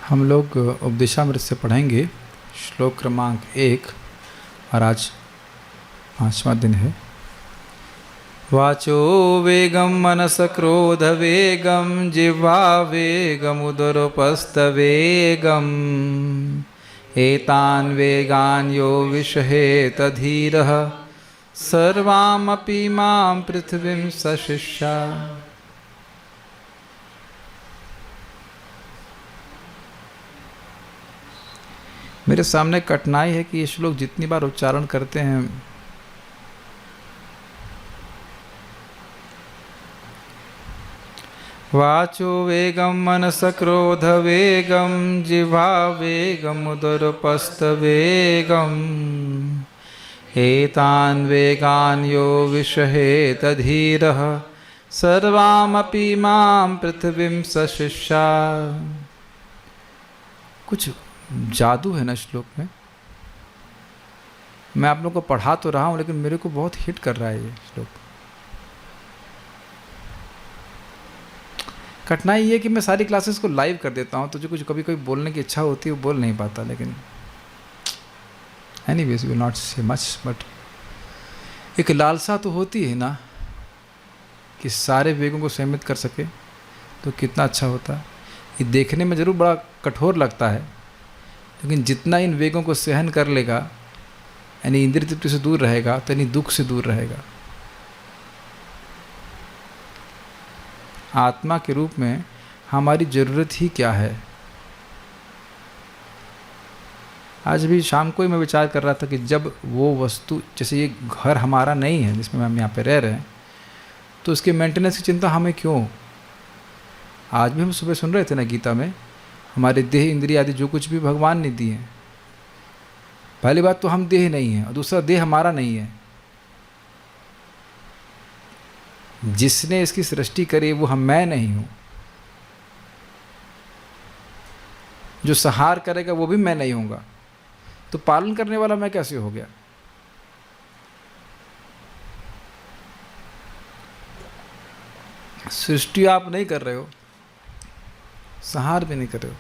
हम लोग उपदेशामृत से पढ़ेंगे श्लोक क्रमांक 1 और आज 5वां दिन है। वाचो वेगम मनस क्रोध वेगम जिह्वा वेगम उदरोपस्थवेगम एतान वेगान यो विषहेत धीरः सर्वामपि मां पृथ्वीं सशिष्या। मेरे सामने कठिनाई है कि ये श्लोक जितनी बार उच्चारण करते हैं वाचो वेगम मनस क्रोध वेगम जिह्वा वेगम उदरोपस्थ वेगम एतान वेगान यो विषहेत धीरः सर्वामपि मां पृथ्वीं सशिष्या। कुछ जादू है ना श्लोक में। मैं आप लोगों को पढ़ा तो रहा हूँ लेकिन मेरे को बहुत हिट कर रहा है ये श्लोक। कठिनाई ये कि मैं सारी क्लासेस को लाइव कर देता हूँ तो जो कुछ कभी कभी बोलने की इच्छा होती है वो बोल नहीं पाता, लेकिन एनीवेज विल नॉट से मच, बट एक लालसा तो होती है ना कि सारे वेगों को सीमित कर सके तो कितना अच्छा होता। ये देखने में ज़रूर बड़ा कठोर लगता है, लेकिन जितना इन वेगों को सहन कर लेगा, यानी इंद्रिय तृप्ति से दूर रहेगा, तो यानी दुख से दूर रहेगा। आत्मा के रूप में हमारी ज़रूरत ही क्या है। आज भी शाम को ही मैं विचार कर रहा था कि जब वो वस्तु, जैसे ये घर हमारा नहीं है जिसमें हम यहाँ पे रह रहे हैं, तो उसके मेंटेनेंस की चिंता हमें क्यों। आज भी हम सुबह सुन रहे थे ना गीता में, हमारे देह इंद्रिय आदि जो कुछ भी भगवान ने दिए हैं। पहली बात तो हम देह नहीं है और दूसरा देह हमारा नहीं है। जिसने इसकी सृष्टि करी वो मैं नहीं हूँ। जो संहार करेगा वो भी मैं नहीं होऊंगा, तो पालन करने वाला मैं कैसे हो गया। सृष्टि आप नहीं कर रहे हो, संहार भी नहीं कर रहे हो।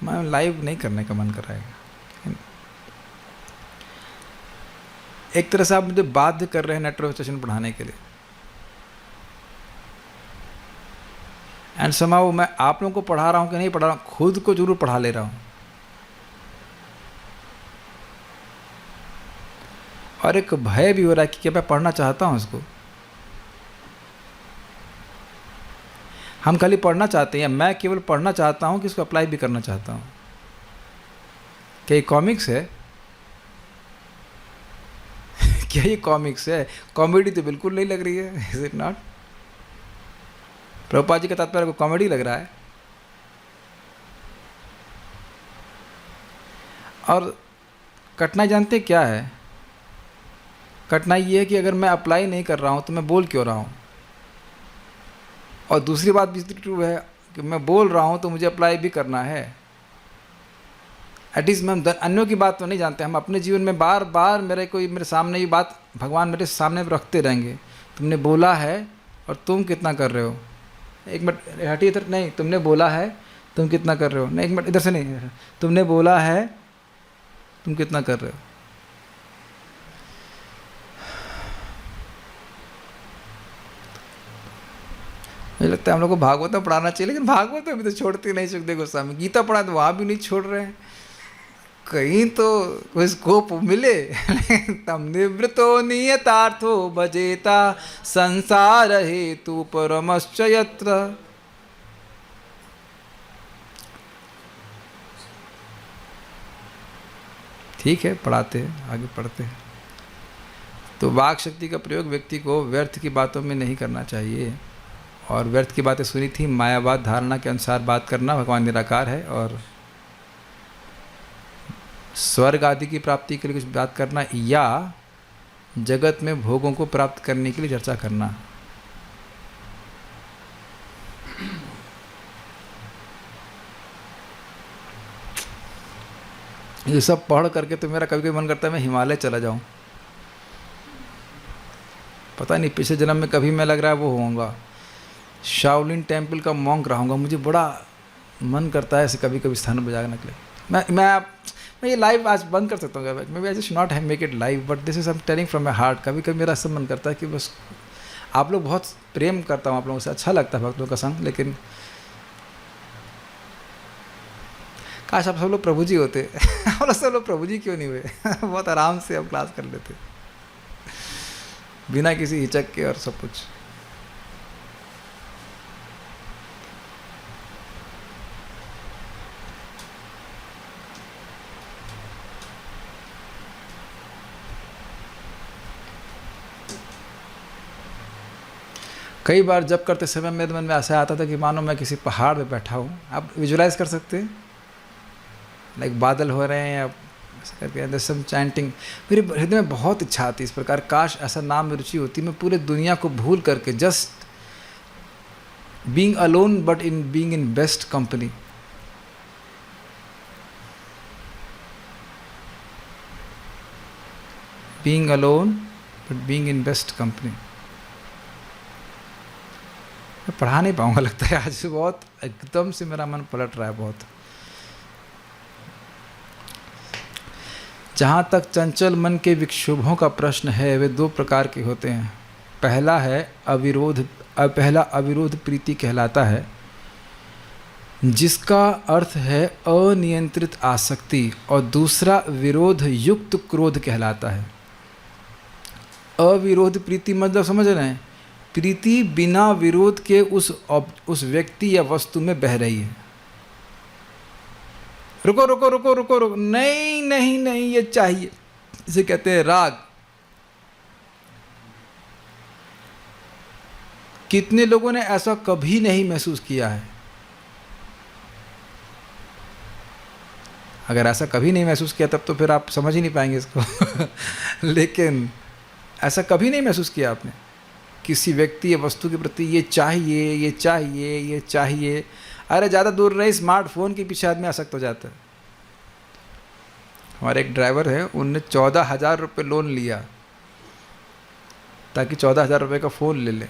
मैं लाइव नहीं करने का मन कर रहा है। एक तरह से आप मुझे बाध्य कर रहे हैं नेटवर्क स्टेशन पढ़ाने के लिए, एंड समाउ मैं आप लोगों को पढ़ा रहा हूँ कि नहीं पढ़ा रहा हूँ, खुद को जरूर पढ़ा ले रहा हूँ। और एक भय भी हो रहा है कि क्या मैं पढ़ना चाहता हूँ इसको। हम खाली पढ़ना चाहते हैं, मैं केवल पढ़ना चाहता हूँ कि इसको अप्लाई भी करना चाहता हूँ। क्या ये कॉमिक्स है? क्या ये कॉमिक्स है? कॉमेडी तो बिल्कुल नहीं लग रही है। Is it not? Prabhupada ji का तात्पर्य को कॉमेडी लग रहा है। और कठिनाई जानते क्या है? कठिनाई ये है कि अगर मैं अप्लाई नहीं कर रहा हूँ तो मैं बोल क्यों रहा हूँ। और दूसरी बात भी ट्रू है कि मैं बोल रहा हूँ तो मुझे अप्लाई भी करना है। एटलीस्ट हम अन्यों की बात तो नहीं जानते, हम अपने जीवन में बार बार मेरे सामने ये बात भगवान मेरे सामने रखते रहेंगे। तुमने बोला है और तुम कितना कर रहे हो। एक मिनट हटिए इधर, नहीं तुमने बोला है तुम कितना कर रहे हो। नहीं एक मिनट इधर से नहीं, तुमने बोला है तुम कितना कर रहे हो। मुझे लगता है हम लोग को भागवत पढ़ाना चाहिए, लेकिन भागवत अभी तो छोड़ते नहीं। सुखदेव गोस्वामी गीता पढ़ा तो वहाँ भी नहीं छोड़ रहे हैं। कहीं तो कोई स्कोप मिले। तम निवृतो नियतार्थो भजेता संसार हेतु परमश्च यत्र। ठीक है, पढ़ाते हैं, आगे पढ़ते हैं। तो वाक शक्ति का प्रयोग व्यक्ति को व्यर्थ की बातों में नहीं करना चाहिए। और व्यर्थ की बातें सुनी थी, मायावाद धारणा के अनुसार बात करना, भगवान निराकार है और स्वर्ग आदि की प्राप्ति के लिए कुछ बात करना या जगत में भोगों को प्राप्त करने के लिए चर्चा करना। ये सब पढ़ करके तो मेरा कभी कभी मन करता है मैं हिमालय चला जाऊं। पता नहीं पिछले जन्म में कभी मैं लग रहा है वो होऊंगा। शाओलिन टेम्पल का मॉन्क रहूँगा, मुझे बड़ा मन करता है ऐसे कभी कभी स्थान पर जाने के लिए। मैं ये लाइव आज बंद कर सकता हूँ, maybe I just not make it live, but this is I am telling from my heart. कभी कभी मेरा ऐसा मन करता है कि बस आप लोग बहुत प्रेम करता हूँ आप लोगों से, अच्छा लगता है भक्त लोगों का संग, लेकिन काश आप सब लोग प्रभु जी होते। आप लोग सब लोग प्रभु जी क्यों नहीं हुए? बहुत आराम से हम क्लास कर लेते बिना किसी हिचक के और सब कुछ। कई बार जब करते समय मेरे मन में ऐसा आता था कि मानो मैं किसी पहाड़ पे बैठा हूँ। आप विजुलाइज कर सकते हैं, लाइक बादल हो रहे हैं, आप ऐसा करके सम चैंटिंग। मेरे हृदय में बहुत इच्छा आती है इस प्रकार, काश ऐसा नाम में रुचि होती, मैं पूरे दुनिया को भूल करके just being alone but in being in best company. Being alone but being in best company. मैं पढ़ा नहीं पाऊंगा लगता है आज, बहुत एकदम से मेरा मन पलट रहा है बहुत। जहाँ तक चंचल मन के विक्षोभों का प्रश्न है, वे दो प्रकार के होते हैं। पहला अविरोध प्रीति कहलाता है, जिसका अर्थ है अनियंत्रित आसक्ति, और दूसरा विरोध युक्त क्रोध कहलाता है। अविरोध प्रीति मतलब समझ रहे हैं, प्रीति बिना विरोध के उस व्यक्ति या वस्तु में बह रही है। रुको रुको रुको रुको रुको, नहीं नहीं नहीं ये चाहिए, इसे कहते हैं राग। कितने लोगों ने ऐसा कभी नहीं महसूस किया है? अगर ऐसा कभी नहीं महसूस किया तब तो फिर आप समझ ही नहीं पाएंगे इसको। लेकिन ऐसा कभी नहीं महसूस किया आपने किसी व्यक्ति या वस्तु के प्रति, ये चाहिए ये चाहिए ये चाहिए। अरे ज़्यादा दूर नहीं, स्मार्टफोन के पीछे आदमी आसक्त हो जाता है। हमारे एक ड्राइवर है, उनने 14,000 रुपये लोन लिया ताकि 14,000 रुपये का फ़ोन ले लें।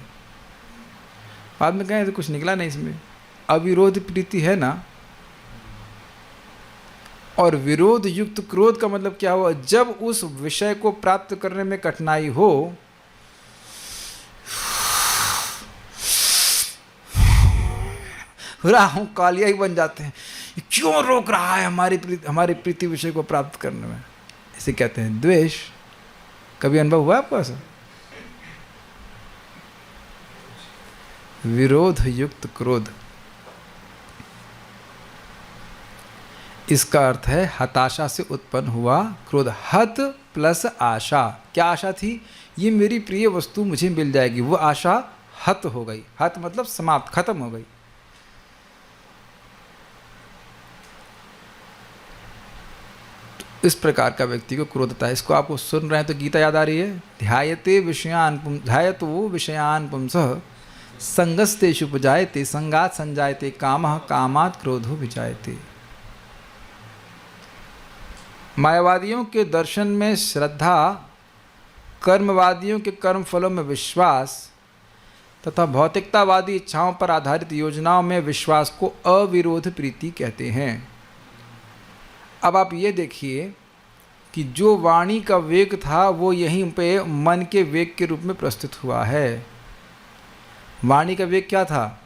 बाद में कहें तो कुछ निकला नहीं इसमें। अविरोध प्रीति है ना, और विरोध युक्त क्रोध का मतलब क्या हुआ? जब उस विषय को प्राप्त करने में कठिनाई हो, राहु कालिया ही बन जाते हैं, क्यों रोक रहा है हमारी प्रीति विषय को प्राप्त करने में। इसे कहते हैं द्वेष। कभी अनुभव हुआ आपको ऐसा? विरोध युक्त क्रोध, इसका अर्थ है हताशा से उत्पन्न हुआ क्रोध। हत प्लस आशा। क्या आशा थी? ये मेरी प्रिय वस्तु मुझे मिल जाएगी, वो आशा हत हो गई। हत मतलब समाप्त, खत्म हो गई। इस प्रकार का व्यक्ति को क्रोधता है। इसको आपको सुन रहे हैं तो गीता याद आ रही है, ध्यायतो विषयान पुंसः संगस्तेषु उपजायते संगात संजायते कामः कामात् क्रोधो विजायते। मायावादियों के दर्शन में श्रद्धा, कर्मवादियों के कर्म फलों में विश्वास तथा भौतिकतावादी इच्छाओं पर आधारित योजनाओं में विश्वास को अविरोध प्रीति कहते हैं। अब आप ये देखिए कि जो वाणी का वेग था वो यहीं पे मन के वेग के रूप में प्रस्तुत हुआ है। वाणी का वेग क्या था?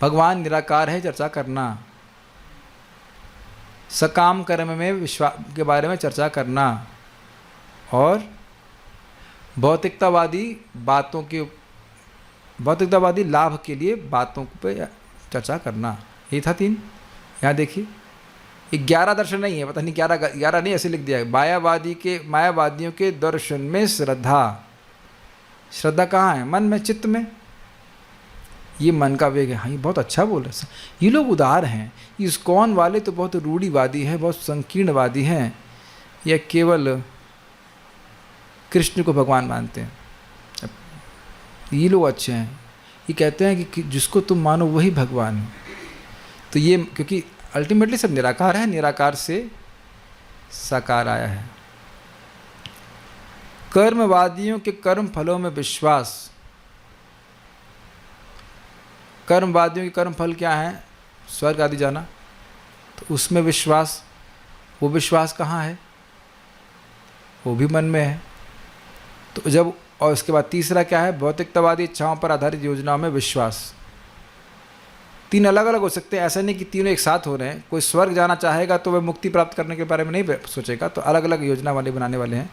भगवान निराकार है चर्चा करना, सकाम कर्म में विश्वास के बारे में चर्चा करना, और भौतिकतावादी लाभ के लिए बातों पे चर्चा करना। ये था 3। यहाँ देखिए 11 दर्शन नहीं है, पता नहीं 11 नहीं, ऐसे लिख दिया है। मायावादियों के दर्शन में श्रद्धा। श्रद्धा कहाँ है? मन में, चित्त में। ये मन का वेग है। हाँ, ये बहुत अच्छा बोल रहे हैं। ये लोग उदार हैं। इस्कॉन वाले तो बहुत रूढ़िवादी हैं, बहुत संकीर्णवादी हैं, या केवल कृष्ण को भगवान मानते हैं। ये लोग अच्छे हैं। ये कहते हैं कि जिसको तुम मानो वही भगवान है। तो ये क्योंकि अल्टीमेटली सब निराकार है, निराकार से साकार आया है। कर्मवादियों के कर्म फलों में विश्वास, कर्मवादियों के कर्म फल क्या है? स्वर्ग आदि जाना। तो उसमें विश्वास, वो विश्वास कहाँ है? वो भी मन में है। तो जब, और उसके बाद तीसरा क्या है? भौतिकतावादी इच्छाओं पर आधारित योजनाओं में विश्वास। तीन अलग अलग हो सकते हैं, ऐसा नहीं कि तीनों एक साथ हो रहे हैं। कोई स्वर्ग जाना चाहेगा तो वह मुक्ति प्राप्त करने के बारे में नहीं सोचेगा, तो अलग अलग योजना वाले बनाने वाले हैं।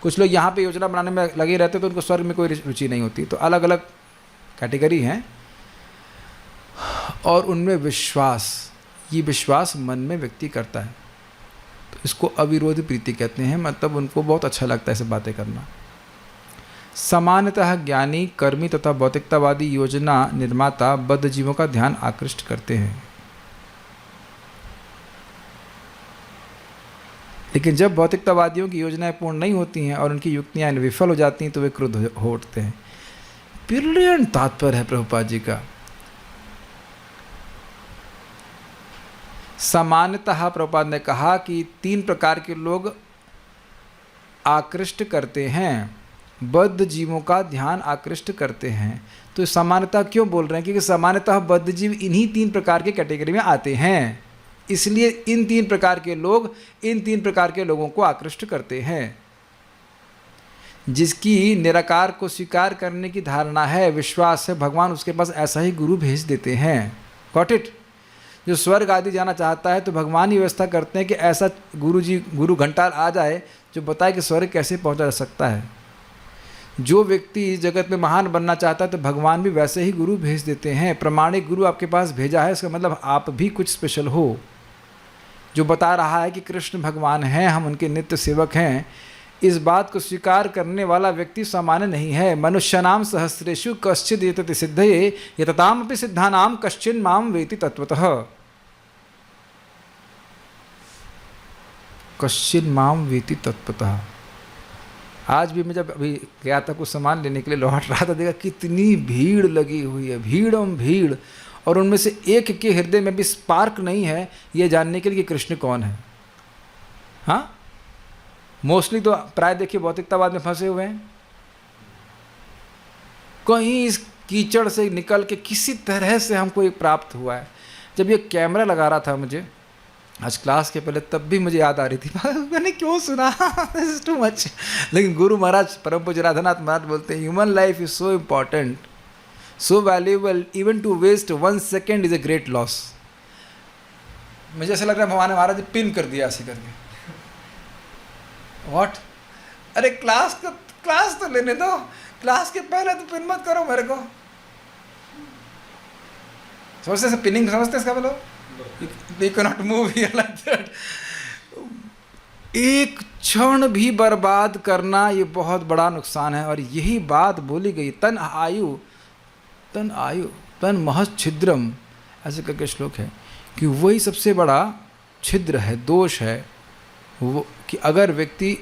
कुछ लोग यहाँ पे योजना बनाने में लगे रहते तो उनको स्वर्ग में कोई रुचि नहीं होती। तो अलग अलग कैटेगरी हैं, और उनमें विश्वास, ये विश्वास मन में व्यक्ति करता है। तो इसको अविरोधी प्रीति कहते हैं, मतलब उनको बहुत अच्छा लगता है ऐसे बातें करना। सामान्यतः ज्ञानी, कर्मी तथा भौतिकतावादी योजना निर्माता बद्ध जीवों का ध्यान आकृष्ट करते हैं। लेकिन जब भौतिकतावादियों की योजनाएं पूर्ण नहीं होती हैं और उनकी युक्तियां विफल हो जाती हैं तो वे क्रुद्ध हो उठते हैं। ब्रिलियंट तात्पर्य है प्रभुपाद जी का। सामान्यतः प्रभुपाद ने कहा कि तीन प्रकार के लोग आकृष्ट करते हैं, बद्ध जीवों का ध्यान आकृष्ट करते हैं। तो सामान्यतः क्यों बोल रहे हैं? क्योंकि सामान्यतः बद्ध जीव इन्हीं तीन प्रकार के कैटेगरी में आते हैं, इसलिए इन तीन प्रकार के लोग इन तीन प्रकार के लोगों को आकृष्ट करते हैं। जिसकी निराकार को स्वीकार करने की धारणा है, विश्वास है, भगवान उसके पास ऐसा ही गुरु भेज देते हैं। Got it? जो स्वर्ग आदि जाना चाहता है तो भगवान ही व्यवस्था करते हैं कि ऐसा गुरु घंटाल आ जाए जो बताए कि स्वर्ग कैसे पहुंचा जा सकता है। जो व्यक्ति इस जगत में महान बनना चाहता है तो भगवान भी वैसे ही गुरु भेज देते हैं। प्रमाणिक गुरु आपके पास भेजा है, इसका मतलब आप भी कुछ स्पेशल हो, जो बता रहा है कि कृष्ण भगवान हैं, हम उनके नित्य सेवक हैं। इस बात को स्वीकार करने वाला व्यक्ति सामान्य नहीं है। मनुष्यानाम सहस्रेषु कश्चिद एतत् सिद्धये यततामपि सिद्धानाम कश्चिन् माम वेति तत्वतः। कश्चिन् माम वेति तत्वतः। आज भी मैं जब अभी गया था कुछ सामान लेने के लिए, लौट रहा था, देखा कितनी भीड़ लगी हुई है, भीड़म भीड़, और उनमें से एक के हृदय में भी स्पार्क नहीं है ये जानने के लिए कि कृष्ण कौन है। हाँ, मोस्टली तो प्राय देखिए भौतिकतावाद में फंसे हुए हैं। कहीं इस कीचड़ से निकल के किसी तरह से हमको एक प्राप्त हुआ है। जब ये कैमरा लगा रहा था मुझे आज क्लास के पहले, तब भी मुझे याद आ रही थी, मैंने क्यों सुना, दिस इज टू मच। लेकिन गुरु महाराज परम पूज्य राधानाथ महाराज बोलते हैं, human life is so important, so valuable, even to waste 1 second is a great loss. मुझे ऐसा लग रहा है भगवान ने महाराज जी पिन कर दिया ऐसे करके। व्हाट? अरे क्लास तो लेने दो, क्लास के पहले तो पिन मत करो मेरे को। समझते पिनिंग, समझते इसका बोलो, they cannot move here like that। एक क्षण भी बर्बाद करना ये बहुत बड़ा नुकसान है। और यही बात बोली गई, तन आयु तन महत् छिद्रम, ऐसे करके श्लोक है कि वही सबसे बड़ा छिद्र है, दोष है वो, कि अगर व्यक्ति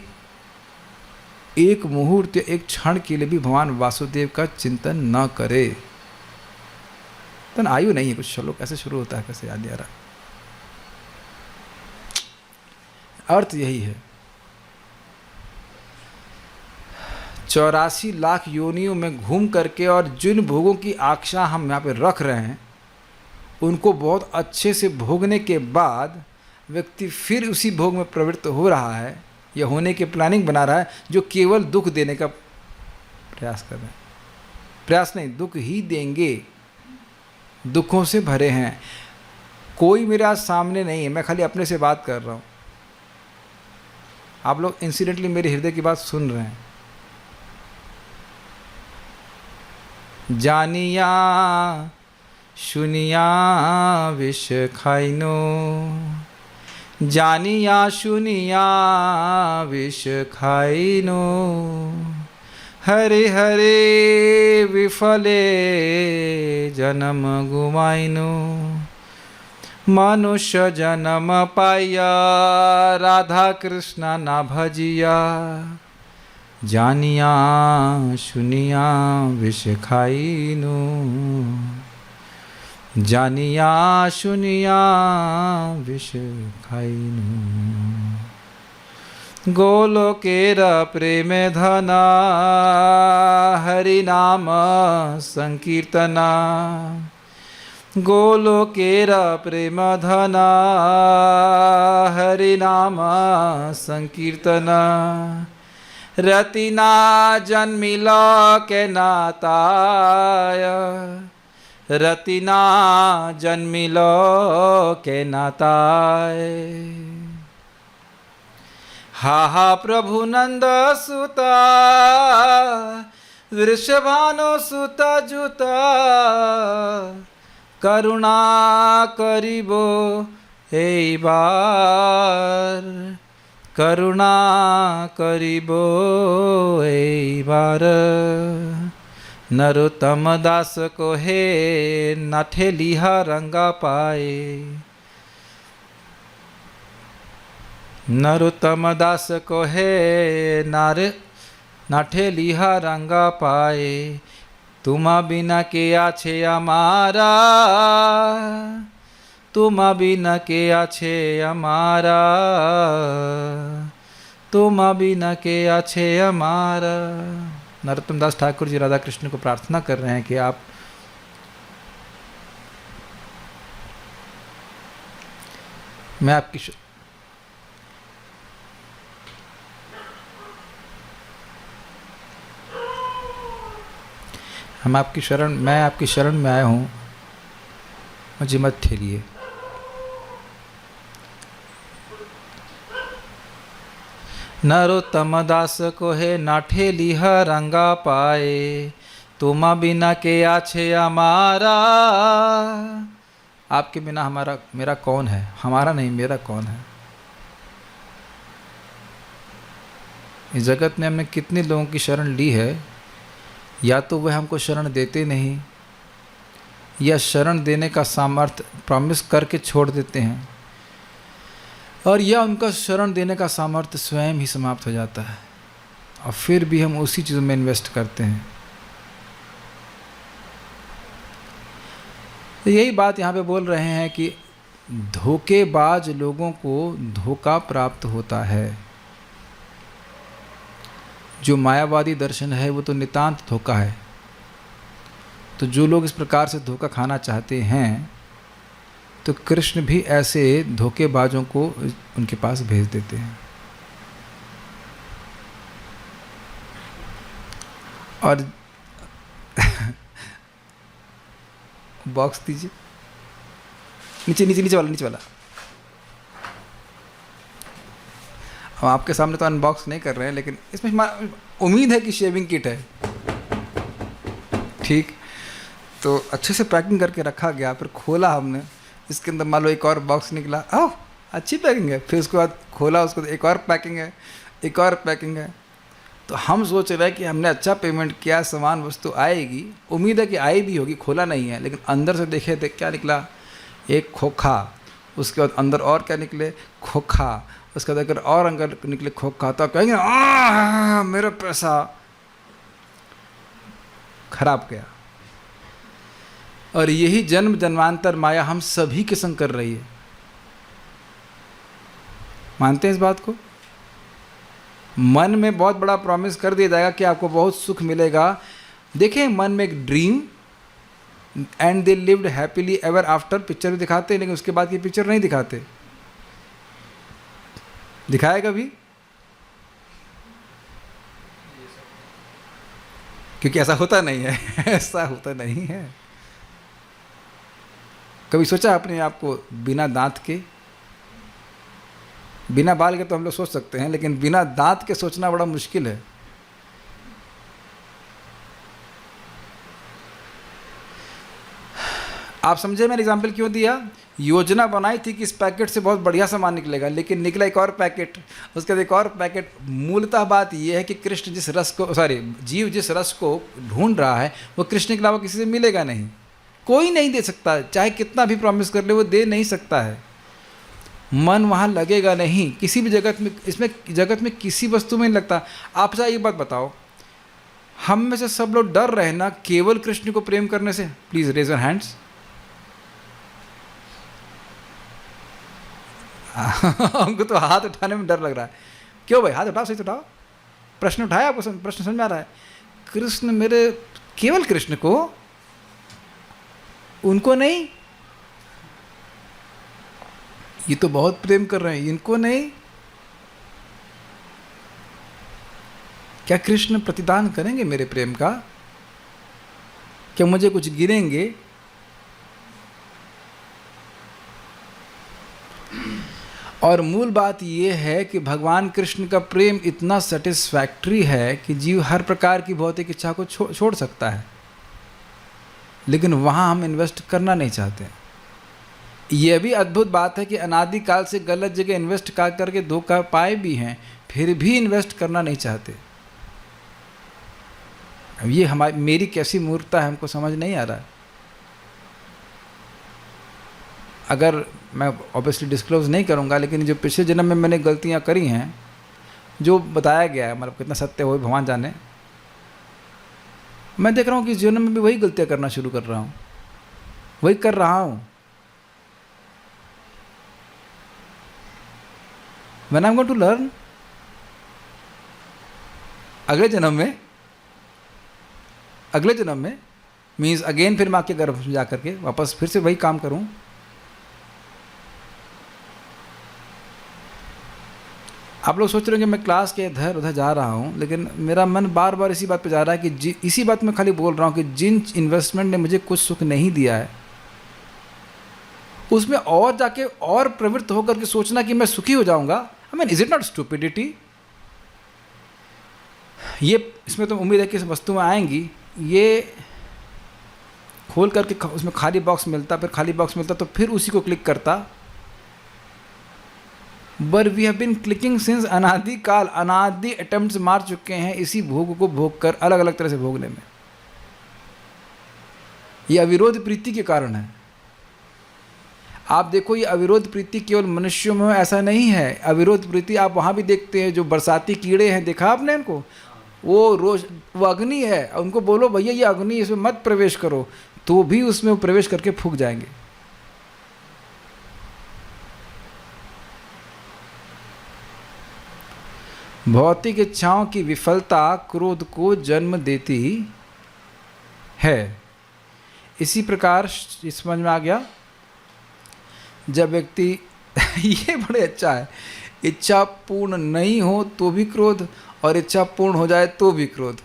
एक मुहूर्त या एक क्षण के लिए भी भगवान वासुदेव का चिंतन न करे। तन आयु नहीं है, कुछ श्लोक ऐसे शुरू होता है, कैसे याद नहीं आ रहा, अर्थ यही है। 84 लाख योनियों में घूम करके और जिन भोगों की आशा हम यहाँ पे रख रहे हैं उनको बहुत अच्छे से भोगने के बाद व्यक्ति फिर उसी भोग में प्रवृत्त हो रहा है या होने की प्लानिंग बना रहा है, जो केवल दुख देने का प्रयास कर रहे हैं। प्रयास नहीं, दुख ही देंगे, दुखों से भरे हैं। कोई मेरे आज सामने नहीं है, मैं खाली अपने से बात कर रहा हूँ। आप लोग इंसिडेंटली मेरे हृदय की बात सुन रहे हैं। जानिया सुनिया विष खाइनो, जानिया सुनिया विष खाइनो, हरे हरे विफले जन्म गुमाइनो, मनुष्य जन्म पाया राधा कृष्ण ना भजिया, जानिया सुनिया विष खाइनो, जानिया सुनिया विष खाइनो। गोलोकेर प्रेम धना हरि नाम संकीर्तना, गोलोकेरा प्रेम धना हरिनामा संकीर्तना रतिना जन्मिला के नाताय रतिना जन्मिलो के नाताय हा प्रभु नंद सुता वृषभानु सुता जुता करुणा करिबो हे बार करुणा करिबो हे बार नरोत्तम दास को हे नाठे लिहा रंगा पाए नरोत्तम दास को हे नाठे लिहा रंगा पाए तुमा बिना के आछे हमारा तुमा बिना के आछे हमारा तुमा बिना के आछे हमारा। नरोत्तम दास ठाकुर जी राधा कृष्ण को प्रार्थना कर रहे हैं कि आप मैं आपकी शरण में आया हूँ, मुझे मत ठेलिए। नरोत्तम दास को है नाठे लिह रंगा पाए तुमा बिना के आछे हमारा। आपके बिना मेरा कौन है? हमारा नहीं, मेरा कौन है? इस जगत में हमने कितने लोगों की शरण ली है, या तो वह हमको शरण देते नहीं या शरण देने का सामर्थ्य प्रॉमिस करके छोड़ देते हैं, और या उनका शरण देने का सामर्थ्य स्वयं ही समाप्त हो जाता है और फिर भी हम उसी चीज़ में इन्वेस्ट करते हैं। तो यही बात यहाँ पे बोल रहे हैं कि धोखेबाज लोगों को धोखा प्राप्त होता है। जो मायावादी दर्शन है वो तो नितांत धोखा है। तो जो लोग इस प्रकार से धोखा खाना चाहते हैं तो कृष्ण भी ऐसे धोखेबाजों को उनके पास भेज देते हैं। और बॉक्स दीजिए, नीचे वाला। हम आपके सामने तो अनबॉक्स नहीं कर रहे हैं, लेकिन इसमें उम्मीद है कि शेविंग किट है। ठीक, तो अच्छे से पैकिंग करके रखा गया। फिर खोला हमने, इसके अंदर मान लो एक और बॉक्स निकला, ओह अच्छी पैकिंग है। फिर उसके बाद खोला, उसको एक और पैकिंग है, एक और पैकिंग है। तो हम सोच रहे हैं कि हमने अच्छा पेमेंट किया, सामान वस्तु आएगी, उम्मीद है कि आई भी होगी। खोला नहीं है, लेकिन अंदर से देखे थे क्या निकला, एक खोखा। उसके बाद अंदर और क्या निकले, खोखा। उसके बाद अगर और अंदर निकले खोखा, तो कहेंगे मेरा पैसा खराब गया। और यही जन्म जन्मांतर माया हम सभी के संग कर रही है। मानते हैं इस बात को? मन में बहुत बड़ा प्रॉमिस कर दिया जाएगा कि आपको बहुत सुख मिलेगा। देखें, मन में एक dream, and they lived happily ever after picture भी दिखाते हैं, लेकिन उसके बाद की पिक्चर नहीं दिखाते। दिखाया कभी? क्योंकि ऐसा होता नहीं है ऐसा होता नहीं है। कभी सोचा अपने आप को बिना दांत के? बिना बाल के तो हम लोग सोच सकते हैं, लेकिन बिना दांत के सोचना बड़ा मुश्किल है। आप समझे मैंने एग्जाम्पल क्यों दिया? योजना बनाई थी कि इस पैकेट से बहुत बढ़िया सामान निकलेगा, लेकिन निकला एक और पैकेट, उसके बाद एक और पैकेट। मूलतः बात यह है कि कृष्ण जिस रस को, जीव जिस रस को ढूंढ रहा है, वो कृष्ण के अलावा किसी से मिलेगा नहीं। कोई नहीं दे सकता, चाहे कितना भी प्रॉमिस कर ले, वो दे नहीं सकता है। मन वहाँ लगेगा नहीं, किसी भी जगत में, इसमें जगत में किसी वस्तु में नहीं लगता। आप चाहे एक बात बताओ, हम में से सब लोग डर रहे ना केवल कृष्ण को प्रेम करने से? Please raise your hands. हमको तो हाथ उठाने में डर लग रहा है। क्यों भाई? हाथ उठाओ, सही उठाओ। प्रश्न उठाया आपको? प्रश्न समझ में आ रहा है? कृष्ण मेरे, केवल कृष्ण को, उनको नहीं, ये तो बहुत प्रेम कर रहे हैं, इनको नहीं। क्या कृष्ण प्रतिदान करेंगे मेरे प्रेम का? क्या मुझे कुछ गिरेंगे? और मूल बात ये है कि भगवान कृष्ण का प्रेम इतना सेटिस्फैक्ट्री है कि जीव हर प्रकार की भौतिक इच्छा को छोड़ सकता है, लेकिन वहाँ हम इन्वेस्ट करना नहीं चाहते। यह भी अद्भुत बात है कि अनादिकाल से गलत जगह इन्वेस्ट कर करके धोखा पाए भी हैं, फिर भी इन्वेस्ट करना नहीं चाहते। अब ये मेरी कैसी मूर्खता है, हमको समझ नहीं आ रहा है। अगर मैं ऑब्वियसली डिस्क्लोज नहीं करूँगा, लेकिन जो पिछले जन्म में मैंने गलतियाँ करी हैं, जो बताया गया है, मतलब कितना सत्य हो भगवान जाने, मैं देख रहा हूँ कि इस जन्म में भी वही गलतियाँ करना शुरू कर रहा हूँ, वही कर रहा हूँ। When I'm going to learn, अगले जन्म में मीन्स अगेन फिर माँ के गर्भ में जा करके वापस फिर से वही काम करूं। आप लोग सोच रहे हैं कि मैं क्लास के इधर उधर जा रहा हूं, लेकिन मेरा मन बार बार इसी बात पे जा रहा है कि इसी बात में खाली बोल रहा हूं कि जिन इन्वेस्टमेंट ने मुझे कुछ सुख नहीं दिया है, उसमें और जाके और प्रवृत्त होकर के सोचना कि मैं सुखी हो जाऊंगा। I mean, is it not stupidity? ये इसमें तो उम्मीद है कि इस वस्तु में आएंगी, ये खोल करके उसमें खाली बॉक्स मिलता, फिर खाली बॉक्स मिलता तो फिर उसी को क्लिक करता। But we have been clicking since अनादि काल, अनादि अटेम्प्ट्स मार चुके हैं इसी भोग को भोग कर, अलग अलग तरह से भोगने में। ये अविरोध प्रीति के कारण है। आप देखो, ये अविरोध प्रीति केवल मनुष्यों में ऐसा नहीं है। अविरोध प्रीति आप वहाँ भी देखते हैं, जो बरसाती कीड़े हैं, देखा आपने इनको? वो अग्नि है, उनको बोलो भैया ये अग्नि, इसमें मत प्रवेश करो, तो भी उसमें वो प्रवेश करके फूक जाएंगे। भौतिक इच्छाओं की विफलता क्रोध को जन्म देती है। इसी प्रकार समझ में आ गया, जब व्यक्ति ये बड़े अच्छा है, इच्छा पूर्ण नहीं हो तो भी क्रोध, और इच्छा पूर्ण हो जाए तो भी क्रोध।